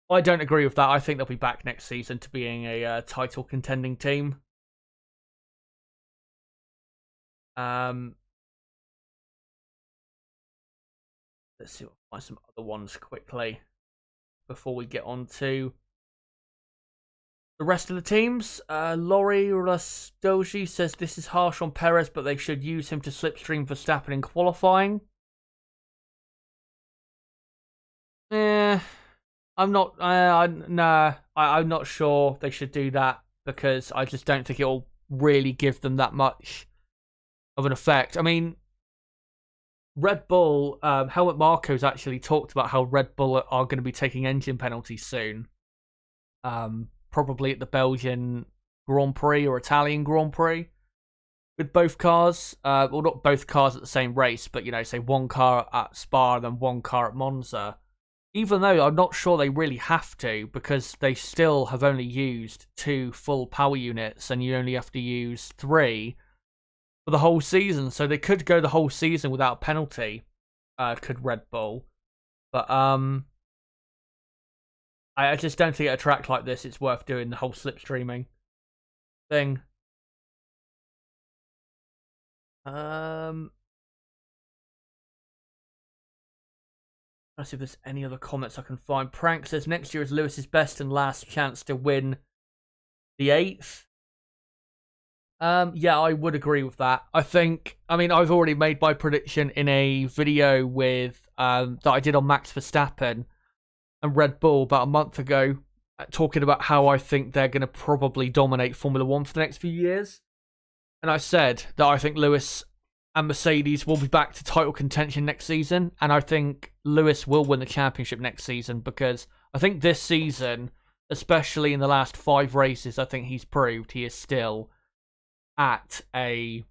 I don't agree with that. I think they'll be back next season to being a title contending team. Let's see if I find some other ones quickly before we get on to the rest of the teams. Laurie Rastogi says this is harsh on Perez, but they should use him to slipstream Verstappen in qualifying. I'm not. I'm not sure they should do that because I just don't think it'll really give them that much of an effect. I mean, Red Bull. Helmut Marko's actually talked about how Red Bull are going to be taking engine penalties soon. Probably at the Belgian Grand Prix or Italian Grand Prix with both cars. Well, not both cars at the same race, but, you know, say one car at Spa and then one car at Monza. Even though I'm not sure they really have to, because they still have only used 2 full power units and you only have to use 3 for the whole season. So they could go the whole season without penalty, could Red Bull. But I just don't think at a track like this it's worth doing the whole slipstreaming thing. Let's see if there's any other comments I can find. Prank says next year is Lewis's best and last chance to win the 8th. Yeah, I would agree with that. I mean, I've already made my prediction in a video with that I did on Max Verstappen and Red Bull about a month ago, talking about how I think they're going to probably dominate Formula One for the next few years. And I said that I think Lewis and Mercedes will be back to title contention next season. And I think Lewis will win the championship next season because I think this season, especially in the last 5 races, I think he's proved he is still at a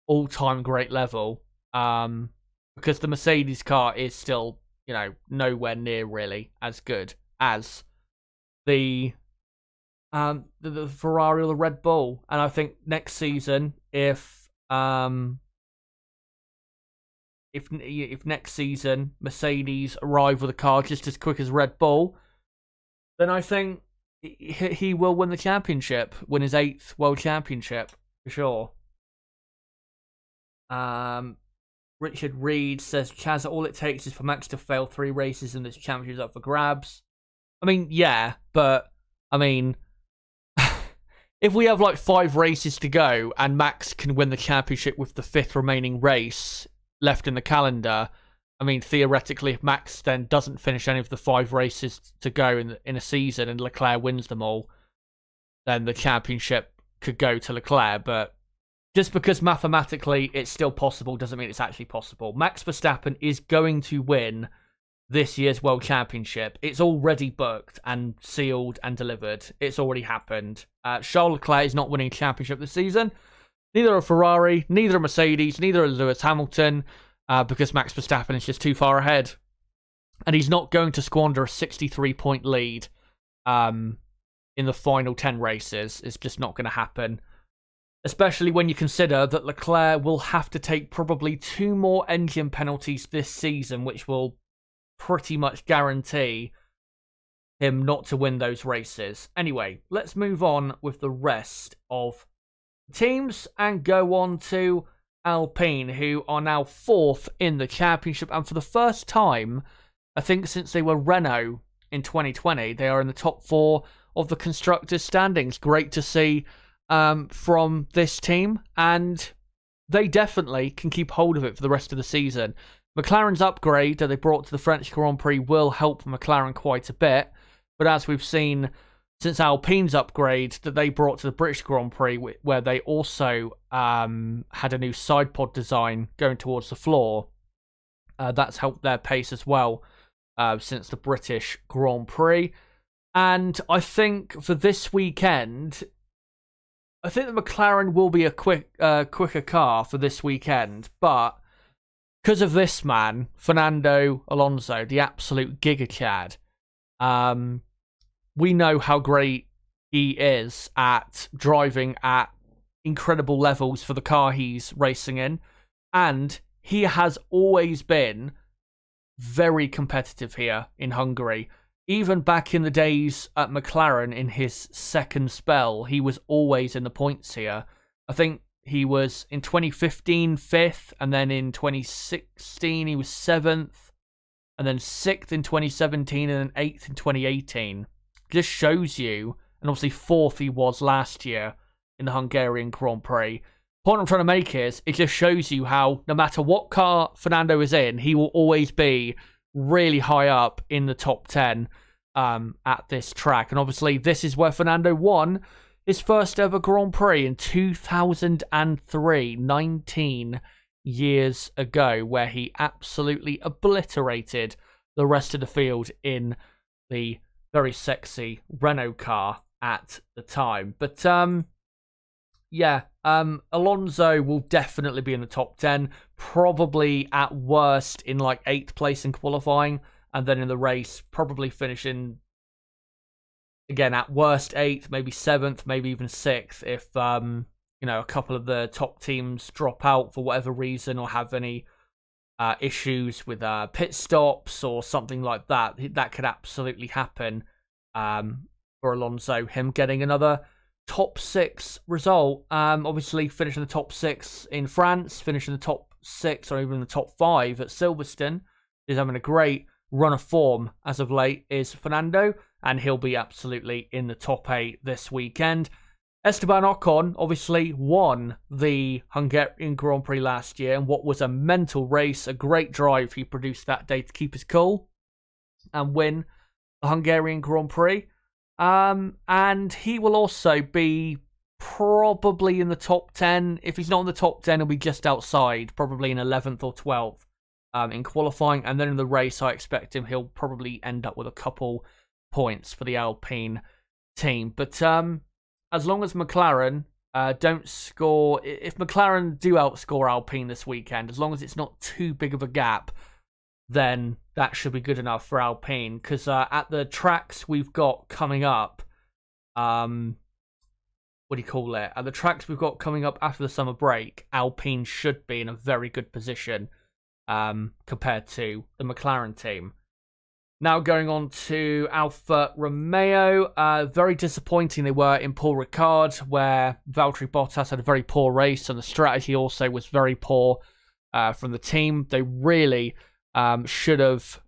all-time great level. Because the Mercedes car is still, you know, nowhere near really as good as the Ferrari or the Red Bull. And I think next season, if next season Mercedes arrive with a car just as quick as Red Bull, then I think he will win the championship, win his 8th world championship for sure. Richard Reed says, Chaz, all it takes is for Max to fail 3 races and this championship's up for grabs. I mean, yeah, but I mean, if we have like 5 races to go and Max can win the championship with the 5th remaining race left in the calendar, I mean, theoretically, if Max then doesn't finish any of the 5 races to go in a season and Leclerc wins them all, then the championship could go to Leclerc. But just because mathematically it's still possible doesn't mean it's actually possible. Max Verstappen is going to win this year's World Championship. It's already booked and sealed and delivered. It's already happened. Charles Leclerc is not winning a championship this season. Neither are Ferrari, neither are Mercedes, neither are Lewis Hamilton, because Max Verstappen is just too far ahead. And he's not going to squander a 63-point lead in the final 10 races. It's just not going to happen. Especially when you consider that Leclerc will have to take probably 2 more engine penalties this season, which will pretty much guarantee him not to win those races. Anyway, let's move on with the rest of the teams and go on to Alpine, who are now 4th in the championship. And for the first time, I think since they were Renault in 2020, they are in the top 4 of the constructors' standings. Great to see from this team. And they definitely can keep hold of it for the rest of the season. McLaren's upgrade that they brought to the French Grand Prix will help McLaren quite a bit, but as we've seen since Alpine's upgrade that they brought to the British Grand Prix, where they also had a new side pod design going towards the floor, that's helped their pace as well since the British Grand Prix. And I think for this weekend, I think the McLaren will be a quicker car for this weekend, but because of this man, Fernando Alonso, the absolute Giga Chad, we know how great he is at driving at incredible levels for the car he's racing in. And he has always been very competitive here in Hungary. Even back in the days at McLaren in his second spell, he was always in the points here. I think he was in 2015 5th, and then in 2016 he was 7th, and then 6th in 2017, and then 8th in 2018. Just shows you, and obviously 4th he was last year in the Hungarian Grand Prix. The point I'm trying to make is, it just shows you how no matter what car Fernando is in, he will always be really high up in the top 10 at this track. And obviously this is where Fernando won his first ever Grand Prix in 2003, 19 years ago, where he absolutely obliterated the rest of the field in the very sexy Renault car at the time. But Alonso will definitely be in the top 10, probably at worst in like 8th place in qualifying, and then in the race probably finishing again at worst 8th, maybe 7th, maybe even 6th if a couple of the top teams drop out for whatever reason or have any issues with pit stops or something like that. That could absolutely happen for Alonso, him getting another top 6 result. Obviously finishing the top 6 in France, finishing the top 6 or even the top 5 at Silverstone. Is having a great run of form as of late is Fernando, and he'll be absolutely in the top 8 this weekend. Esteban Ocon obviously won the Hungarian Grand Prix last year, and what was a mental race, a great drive he produced that day to keep his cool and win the Hungarian Grand Prix. And he will also be probably in the top 10. If he's not in the top 10, he'll be just outside, probably in 11th or 12th in qualifying. And then in the race, I expect he'll probably end up with a couple points for the Alpine team. But as long as McLaren don't score, if McLaren do outscore Alpine this weekend, as long as it's not too big of a gap, then that should be good enough for Alpine. Because at the tracks we've got coming up, at the tracks we've got coming up after the summer break, Alpine should be in a very good position compared to the McLaren team. Now going on to Alfa Romeo, very disappointing they were in Paul Ricard, where Valtteri Bottas had a very poor race, and the strategy also was very poor from the team. They really should have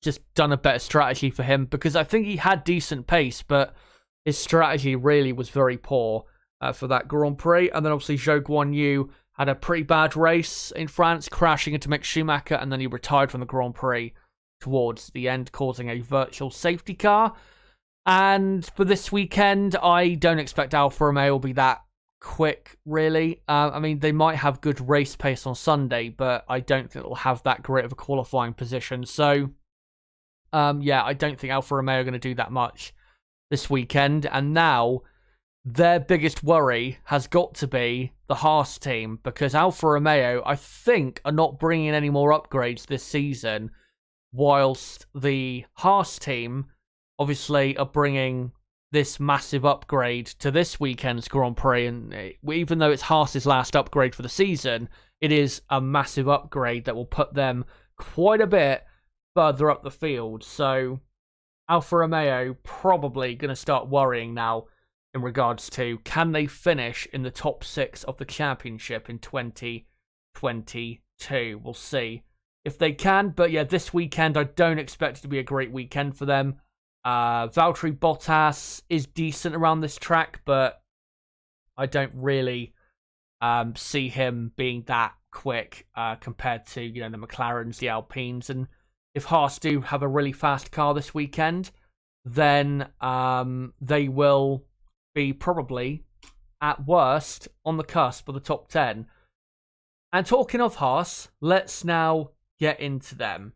just done a better strategy for him, because I think he had decent pace, but his strategy really was very poor for that Grand Prix. And then obviously Zhou Guanyu had a pretty bad race in France, crashing into Mick Schumacher, and then he retired from the Grand Prix towards the end, causing a virtual safety car. And for this weekend, I don't expect Alfa Romeo will be that quick, really. I mean, they might have good race pace on Sunday, but I don't think it'll have that great of a qualifying position. So, I don't think Alfa Romeo are going to do that much this weekend. And now, their biggest worry has got to be the Haas team, because Alfa Romeo, I think, are not bringing in any more upgrades this season, whilst the Haas team obviously are bringing this massive upgrade to this weekend's Grand Prix. And even though it's Haas's last upgrade for the season, it is a massive upgrade that will put them quite a bit further up the field. So Alfa Romeo probably going to start worrying now in regards to, can they finish in the top 6 of the championship in 2022? We'll see if they can. But yeah, this weekend, I don't expect it to be a great weekend for them. Valtteri Bottas is decent around this track, but I don't really see him being that quick compared to, the McLarens, the Alpines. And if Haas do have a really fast car this weekend, then they will be probably, at worst, on the cusp of the top 10. And talking of Haas, let's now get into them.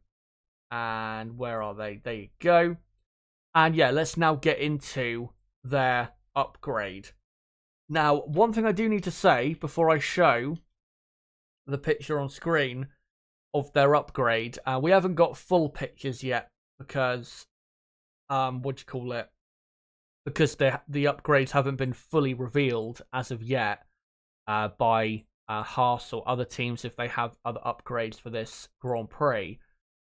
And where are they? There you go. And yeah, let's now get into their upgrade. Now, one thing I do need to say before I show the picture on screen of their upgrade, we haven't got full pictures yet because, because the upgrades haven't been fully revealed as of yet by Haas or other teams if they have other upgrades for this Grand Prix.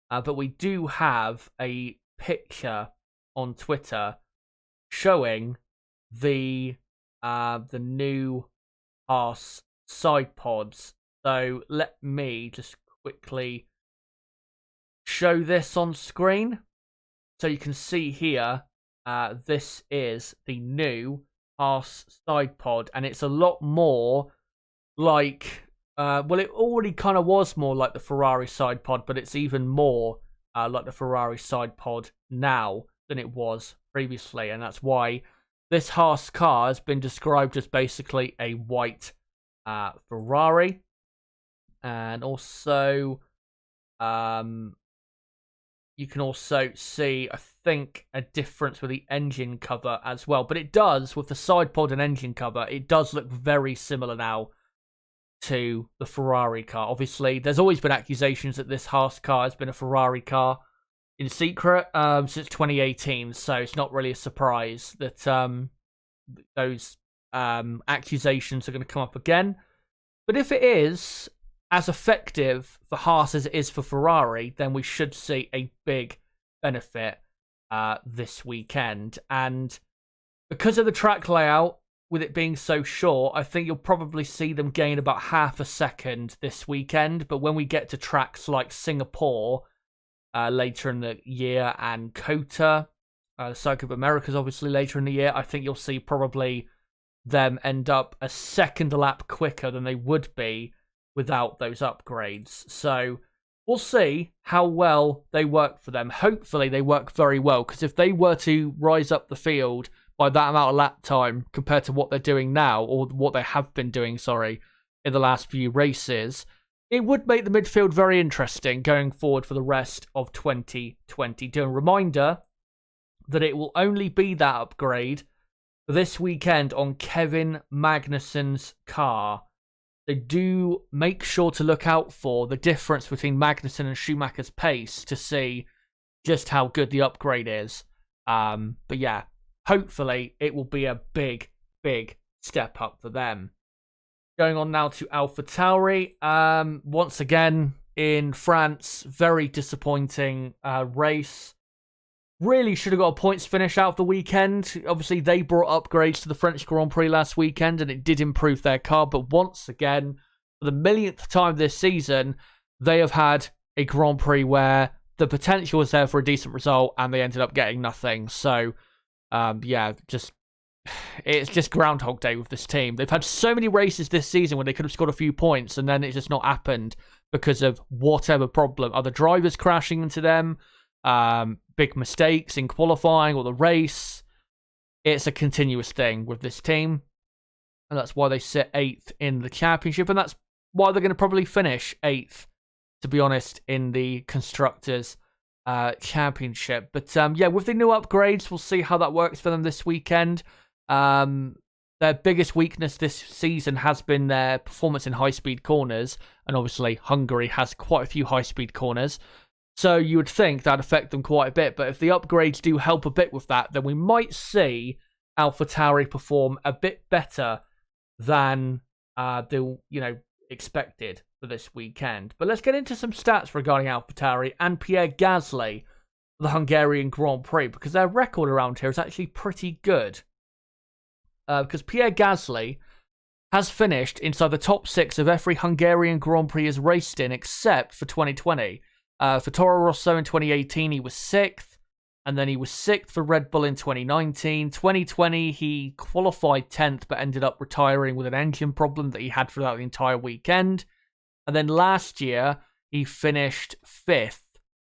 But we do have a picture on Twitter showing the new Haas side pods. So let me just quickly show this on screen. So you can see here, this is the new Haas side pod, and it's a lot more like, it already kind of was more like the Ferrari side pod, but it's even more like the Ferrari side pod now than it was previously, and that's why this Haas car has been described as basically a white Ferrari. And also, you can also see, I think, a difference with the engine cover as well. But it does, with the side pod and engine cover, it does look very similar now to the Ferrari car. Obviously, there's always been accusations that this Haas car has been a Ferrari car in secret since 2018, so it's not really a surprise that those accusations are going to come up again. But if it is as effective for Haas as it is for Ferrari, then we should see a big benefit this weekend. And because of the track layout, with it being so short, I think you'll probably see them gain about half a second this weekend. But when we get to tracks like Singapore later in the year and COTA, the Circuit of Americas obviously later in the year, I think you'll see probably them end up a second lap quicker than they would be without those upgrades. So we'll see how well they work for them. Hopefully they work very well, because if they were to rise up the field by that amount of lap time compared to what they're doing now, or what they have been doing, in the last few races, it would make the midfield very interesting going forward for the rest of 2022. A reminder that it will only be that upgrade for this weekend on Kevin Magnussen's car. They do make sure to look out for the difference between Magnussen and Schumacher's pace to see just how good the upgrade is. But yeah, hopefully it will be a big, big step up for them. Going on now to AlphaTauri. Once again, in France, very disappointing race. Really should have got a points finish out of the weekend. Obviously, they brought upgrades to the French Grand Prix last weekend, and it did improve their car. But once again, for the millionth time this season, they have had a Grand Prix where the potential was there for a decent result, and they ended up getting nothing. So, it's just Groundhog Day with this team. They've had so many races this season where they could have scored a few points, and then it's just not happened because of whatever problem. Other drivers crashing into them, big mistakes in qualifying or the race. It's a continuous thing with this team, and that's why they sit 8th in the championship, and that's why they're going to probably finish 8th, to be honest, in the Constructors' Championship. But with the new upgrades, we'll see how that works for them this weekend. Their biggest weakness this season has been their performance in high-speed corners, and obviously Hungary has quite a few high-speed corners. So you would think that'd affect them quite a bit, but if the upgrades do help a bit with that, then we might see AlphaTauri perform a bit better than they expected for this weekend. But let's get into some stats regarding AlphaTauri and Pierre Gasly, the Hungarian Grand Prix, because their record around here is actually pretty good. Because Pierre Gasly has finished inside the top 6 of every Hungarian Grand Prix he has raced in, except for 2020. For Toro Rosso in 2018, he was 6th. And then he was 6th for Red Bull in 2019. 2020, he qualified 10th, but ended up retiring with an engine problem that he had throughout the entire weekend. And then last year, he finished 5th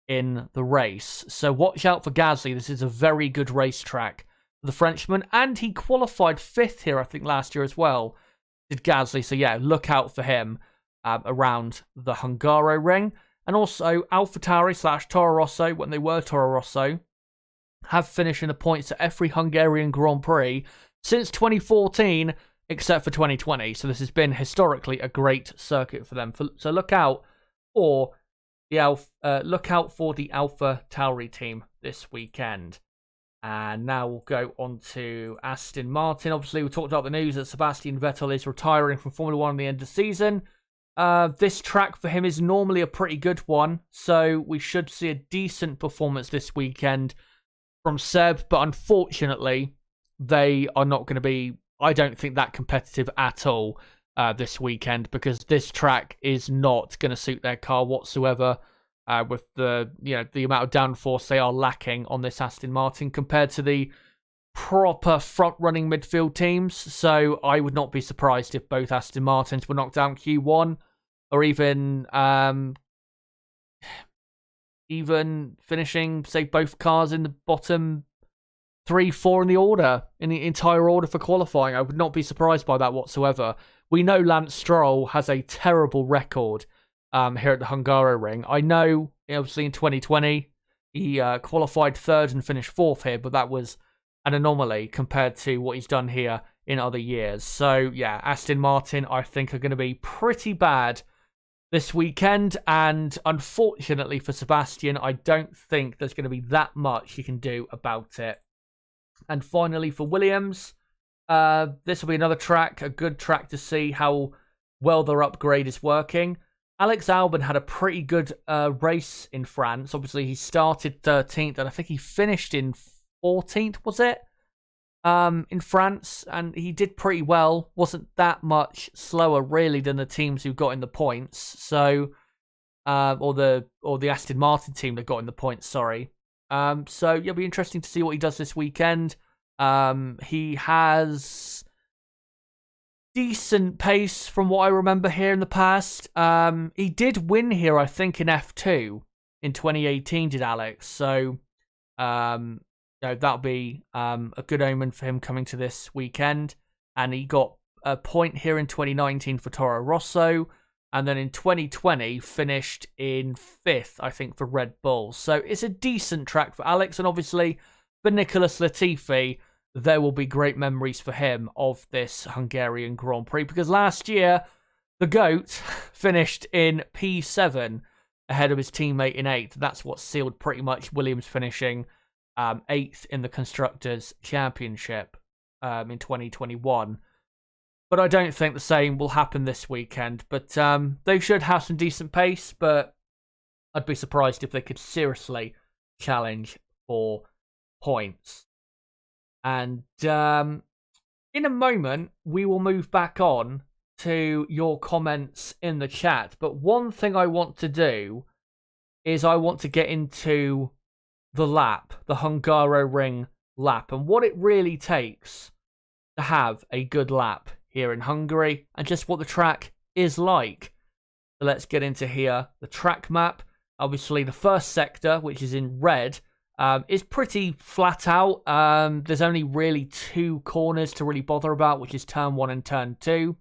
in the race. So watch out for Gasly. This is a very good racetrack for the Frenchman. And he qualified 5th here, I think, last year as well, did Gasly. So yeah, look out for him around the Hungaroring. And also, AlphaTauri / Toro Rosso, when they were Toro Rosso, have finished in the points at every Hungarian Grand Prix since 2014, except for 2020. So this has been historically a great circuit for them. So look out for the AlphaTauri team this weekend. And now we'll go on to Aston Martin. Obviously, we talked about the news that Sebastian Vettel is retiring from Formula 1 at the end of the season. This track for him is normally a pretty good one, so we should see a decent performance this weekend from Seb, but unfortunately, they are not going to be, I don't think, that competitive at all this weekend, because this track is not going to suit their car whatsoever, with the amount of downforce they are lacking on this Aston Martin compared to the proper front-running midfield teams. So I would not be surprised if both Aston Martins were knocked down Q1, or even finishing, say, both cars in the bottom 3-4 in the order, in the entire order for qualifying. I would not be surprised by that whatsoever. We know Lance Stroll has a terrible record here at the Hungaroring. I know, obviously, in 2020, he qualified 3rd and finished 4th here, but that was an anomaly compared to what he's done here in other years. So, yeah, Aston Martin, I think, are going to be pretty bad this weekend, and unfortunately for Sebastian, I don't think there's going to be that much he can do about it. And finally for Williams, this will be another track, a good track to see how well their upgrade is working. Alex Albon had a pretty good race in France. Obviously, he started 13th, and I think he finished in 14th, was it? In France, and he did pretty well. Wasn't that much slower, really, than the teams who got in the points. So, or the Aston Martin team that got in the points. Sorry. So yeah, it'll be interesting to see what he does this weekend. He has decent pace from what I remember here in the past. He did win here, I think, in F2 in 2018. Did Alex? So, that'll be a good omen for him coming to this weekend. And he got a point here in 2019 for Toro Rosso. And then in 2020, finished in 5th, I think, for Red Bull. So it's a decent track for Alex. And obviously, for Nicholas Latifi, there will be great memories for him of this Hungarian Grand Prix. Because last year, the GOAT finished in P7 ahead of his teammate in 8th. That's what sealed pretty much Williams finishing 8th in the Constructors' Championship in 2021. But I don't think the same will happen this weekend. But they should have some decent pace, but I'd be surprised if they could seriously challenge for points. And in a moment, we will move back on to your comments in the chat. But one thing I want to do is I want to get into the lap, the Hungaroring lap, and what it really takes to have a good lap here in Hungary, and just what the track is like. So let's get into here. The track map. Obviously, the first sector, which is in red, is pretty flat out. There's only really 2 corners to really bother about, which is turn 1 and turn 2.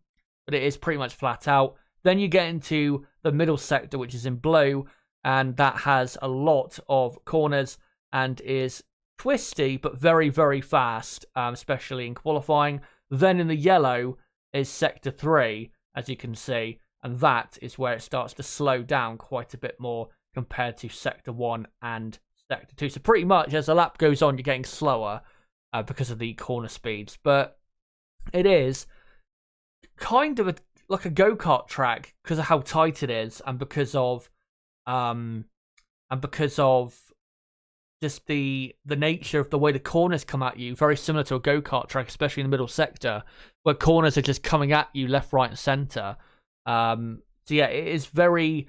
But it is pretty much flat out. Then you get into the middle sector, which is in blue, and that has a lot of corners and is twisty, but very, very fast, especially in qualifying. Then in the yellow is Sector 3, as you can see, and that is where it starts to slow down quite a bit more compared to Sector 1 and Sector 2. So pretty much as the lap goes on, you're getting slower because of the corner speeds. But it is kind of like a go-kart track because of how tight it is, and because of just the nature of the way the corners come at you, very similar to a go-kart track, especially in the middle sector, where corners are just coming at you left, right, and center. So yeah, it is very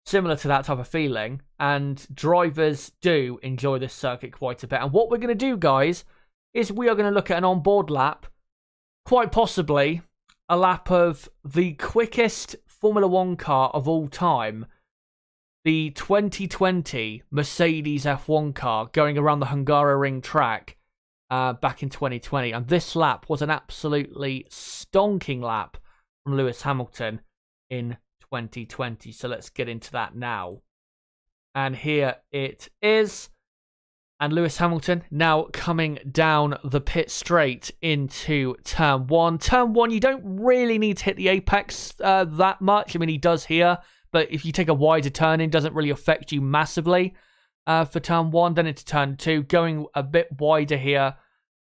similar to that type of feeling. and drivers do enjoy this circuit quite a bit. And what we're going to do, guys, is we are going to look at an onboard lap, quite possibly a lap of the quickest Formula 1 car of all time, the 2020 Mercedes F1 car going around the Hungaroring track back in 2020. And this lap was an absolutely stonking lap from Lewis Hamilton in 2020. So let's get into that now. And here it is. And Lewis Hamilton now coming down the pit straight into turn 1. Turn 1, you don't really need to hit the apex that much. I mean, he does here. But if you take a wider turn in, it doesn't really affect you massively for turn 1. Then into turn 2, going a bit wider here.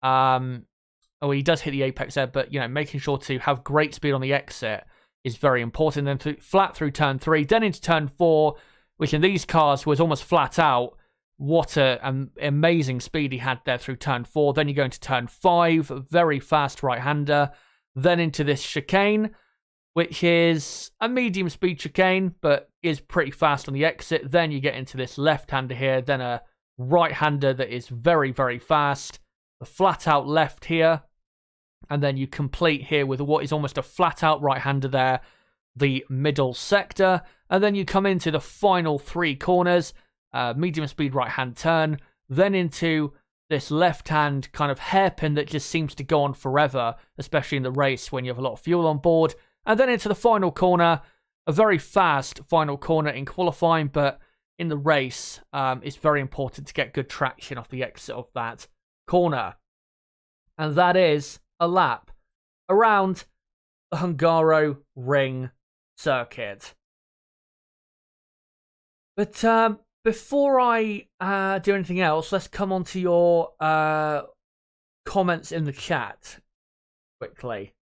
He does hit the apex there, but, making sure to have great speed on the exit is very important. Then flat through turn 3, then into turn 4, which in these cars was almost flat out. What an amazing speed he had there through turn 4. Then you go into turn 5, a very fast right-hander. Then into this chicane, which is a medium speed chicane, but is pretty fast on the exit. Then you get into this left-hander here, then a right-hander that is very, very fast. The flat-out left here, and then you complete here with what is almost a flat-out right-hander there, the middle sector. And then you come into the final 3 corners, medium speed right-hand turn, then into this left-hand kind of hairpin that just seems to go on forever, especially in the race when you have a lot of fuel on board. And then into the final corner, a very fast final corner in qualifying, but in the race, it's very important to get good traction off the exit of that corner. And that is a lap around the Hungaroring circuit. But before I do anything else, let's come on to your comments in the chat quickly.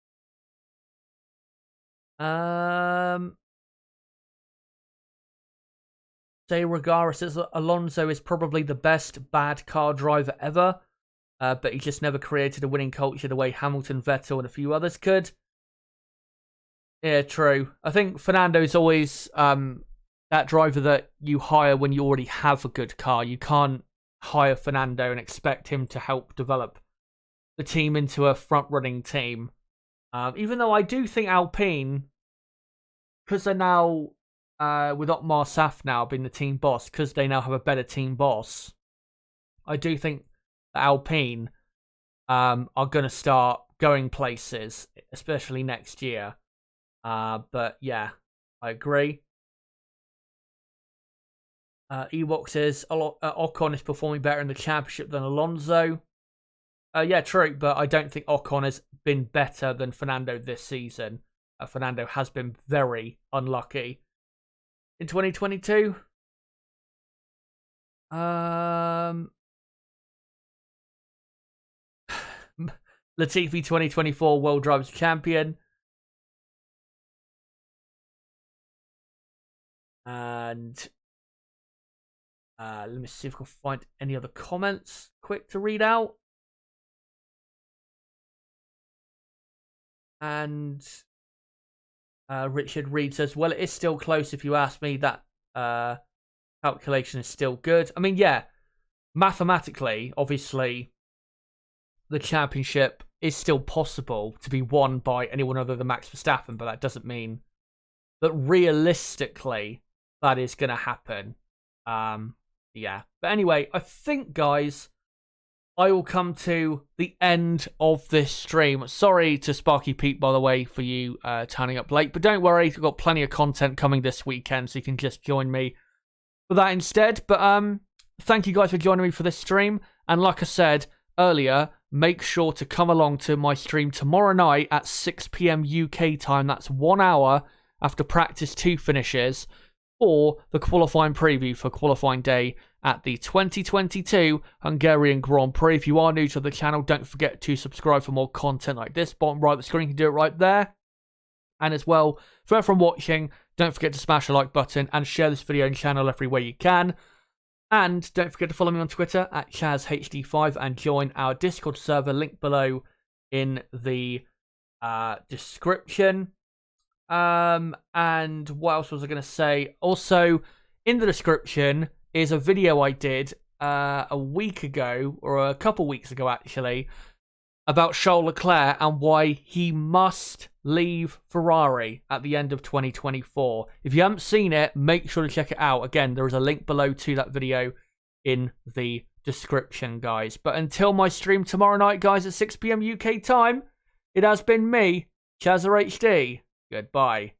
Say Regara says Alonso is probably the best bad car driver ever, but he just never created a winning culture the way Hamilton, Vettel, and a few others could. Yeah, true. I think Fernando's always that driver that you hire when you already have a good car. You can't hire Fernando and expect him to help develop the team into a front-running team. Even though I do think Alpine, because they're now, with Otmar Saf now being the team boss, because they now have a better team boss, I do think that Alpine are going to start going places, especially next year. But yeah, I agree. Ewok says Ocon is performing better in the championship than Alonso. Yeah, true, but I don't think Ocon has been better than Fernando this season. Fernando has been very unlucky in 2022. Latifi 2024 World Drivers Champion. And let me see if I can find any other comments quick to read out. And Richard Reed says, well, it is still close if you ask me. That calculation is still good. I mean, yeah, mathematically, obviously, the championship is still possible to be won by anyone other than Max Verstappen, but that doesn't mean that realistically that is going to happen. Yeah. But anyway, I think, guys, I will come to the end of this stream. Sorry to Sparky Pete, by the way, for you turning up late. But don't worry, we've got plenty of content coming this weekend, so you can just join me for that instead. But thank you guys for joining me for this stream. And like I said earlier, make sure to come along to my stream tomorrow night at 6 p.m. UK time. That's 1 hour after practice 2 finishes, or the qualifying preview for qualifying day at the 2022 Hungarian Grand Prix. If you are new to the channel, don't forget to subscribe for more content like this. Bottom right of the screen, you can do it right there. And as well, for everyone watching, don't forget to smash the like button and share this video and channel every way you can. And don't forget to follow me on Twitter at ChazHD5 and join our Discord server, link below in the description. And what else was I going to say? Also, in the description is a video I did a week ago, or a couple weeks ago actually, about Charles Leclerc and why he must leave Ferrari at the end of 2024. If you haven't seen it, make sure to check it out. Again, there is a link below to that video in the description, guys. But until my stream tomorrow night, guys, at 6 PM UK time, it has been me, Chazza HD. Goodbye.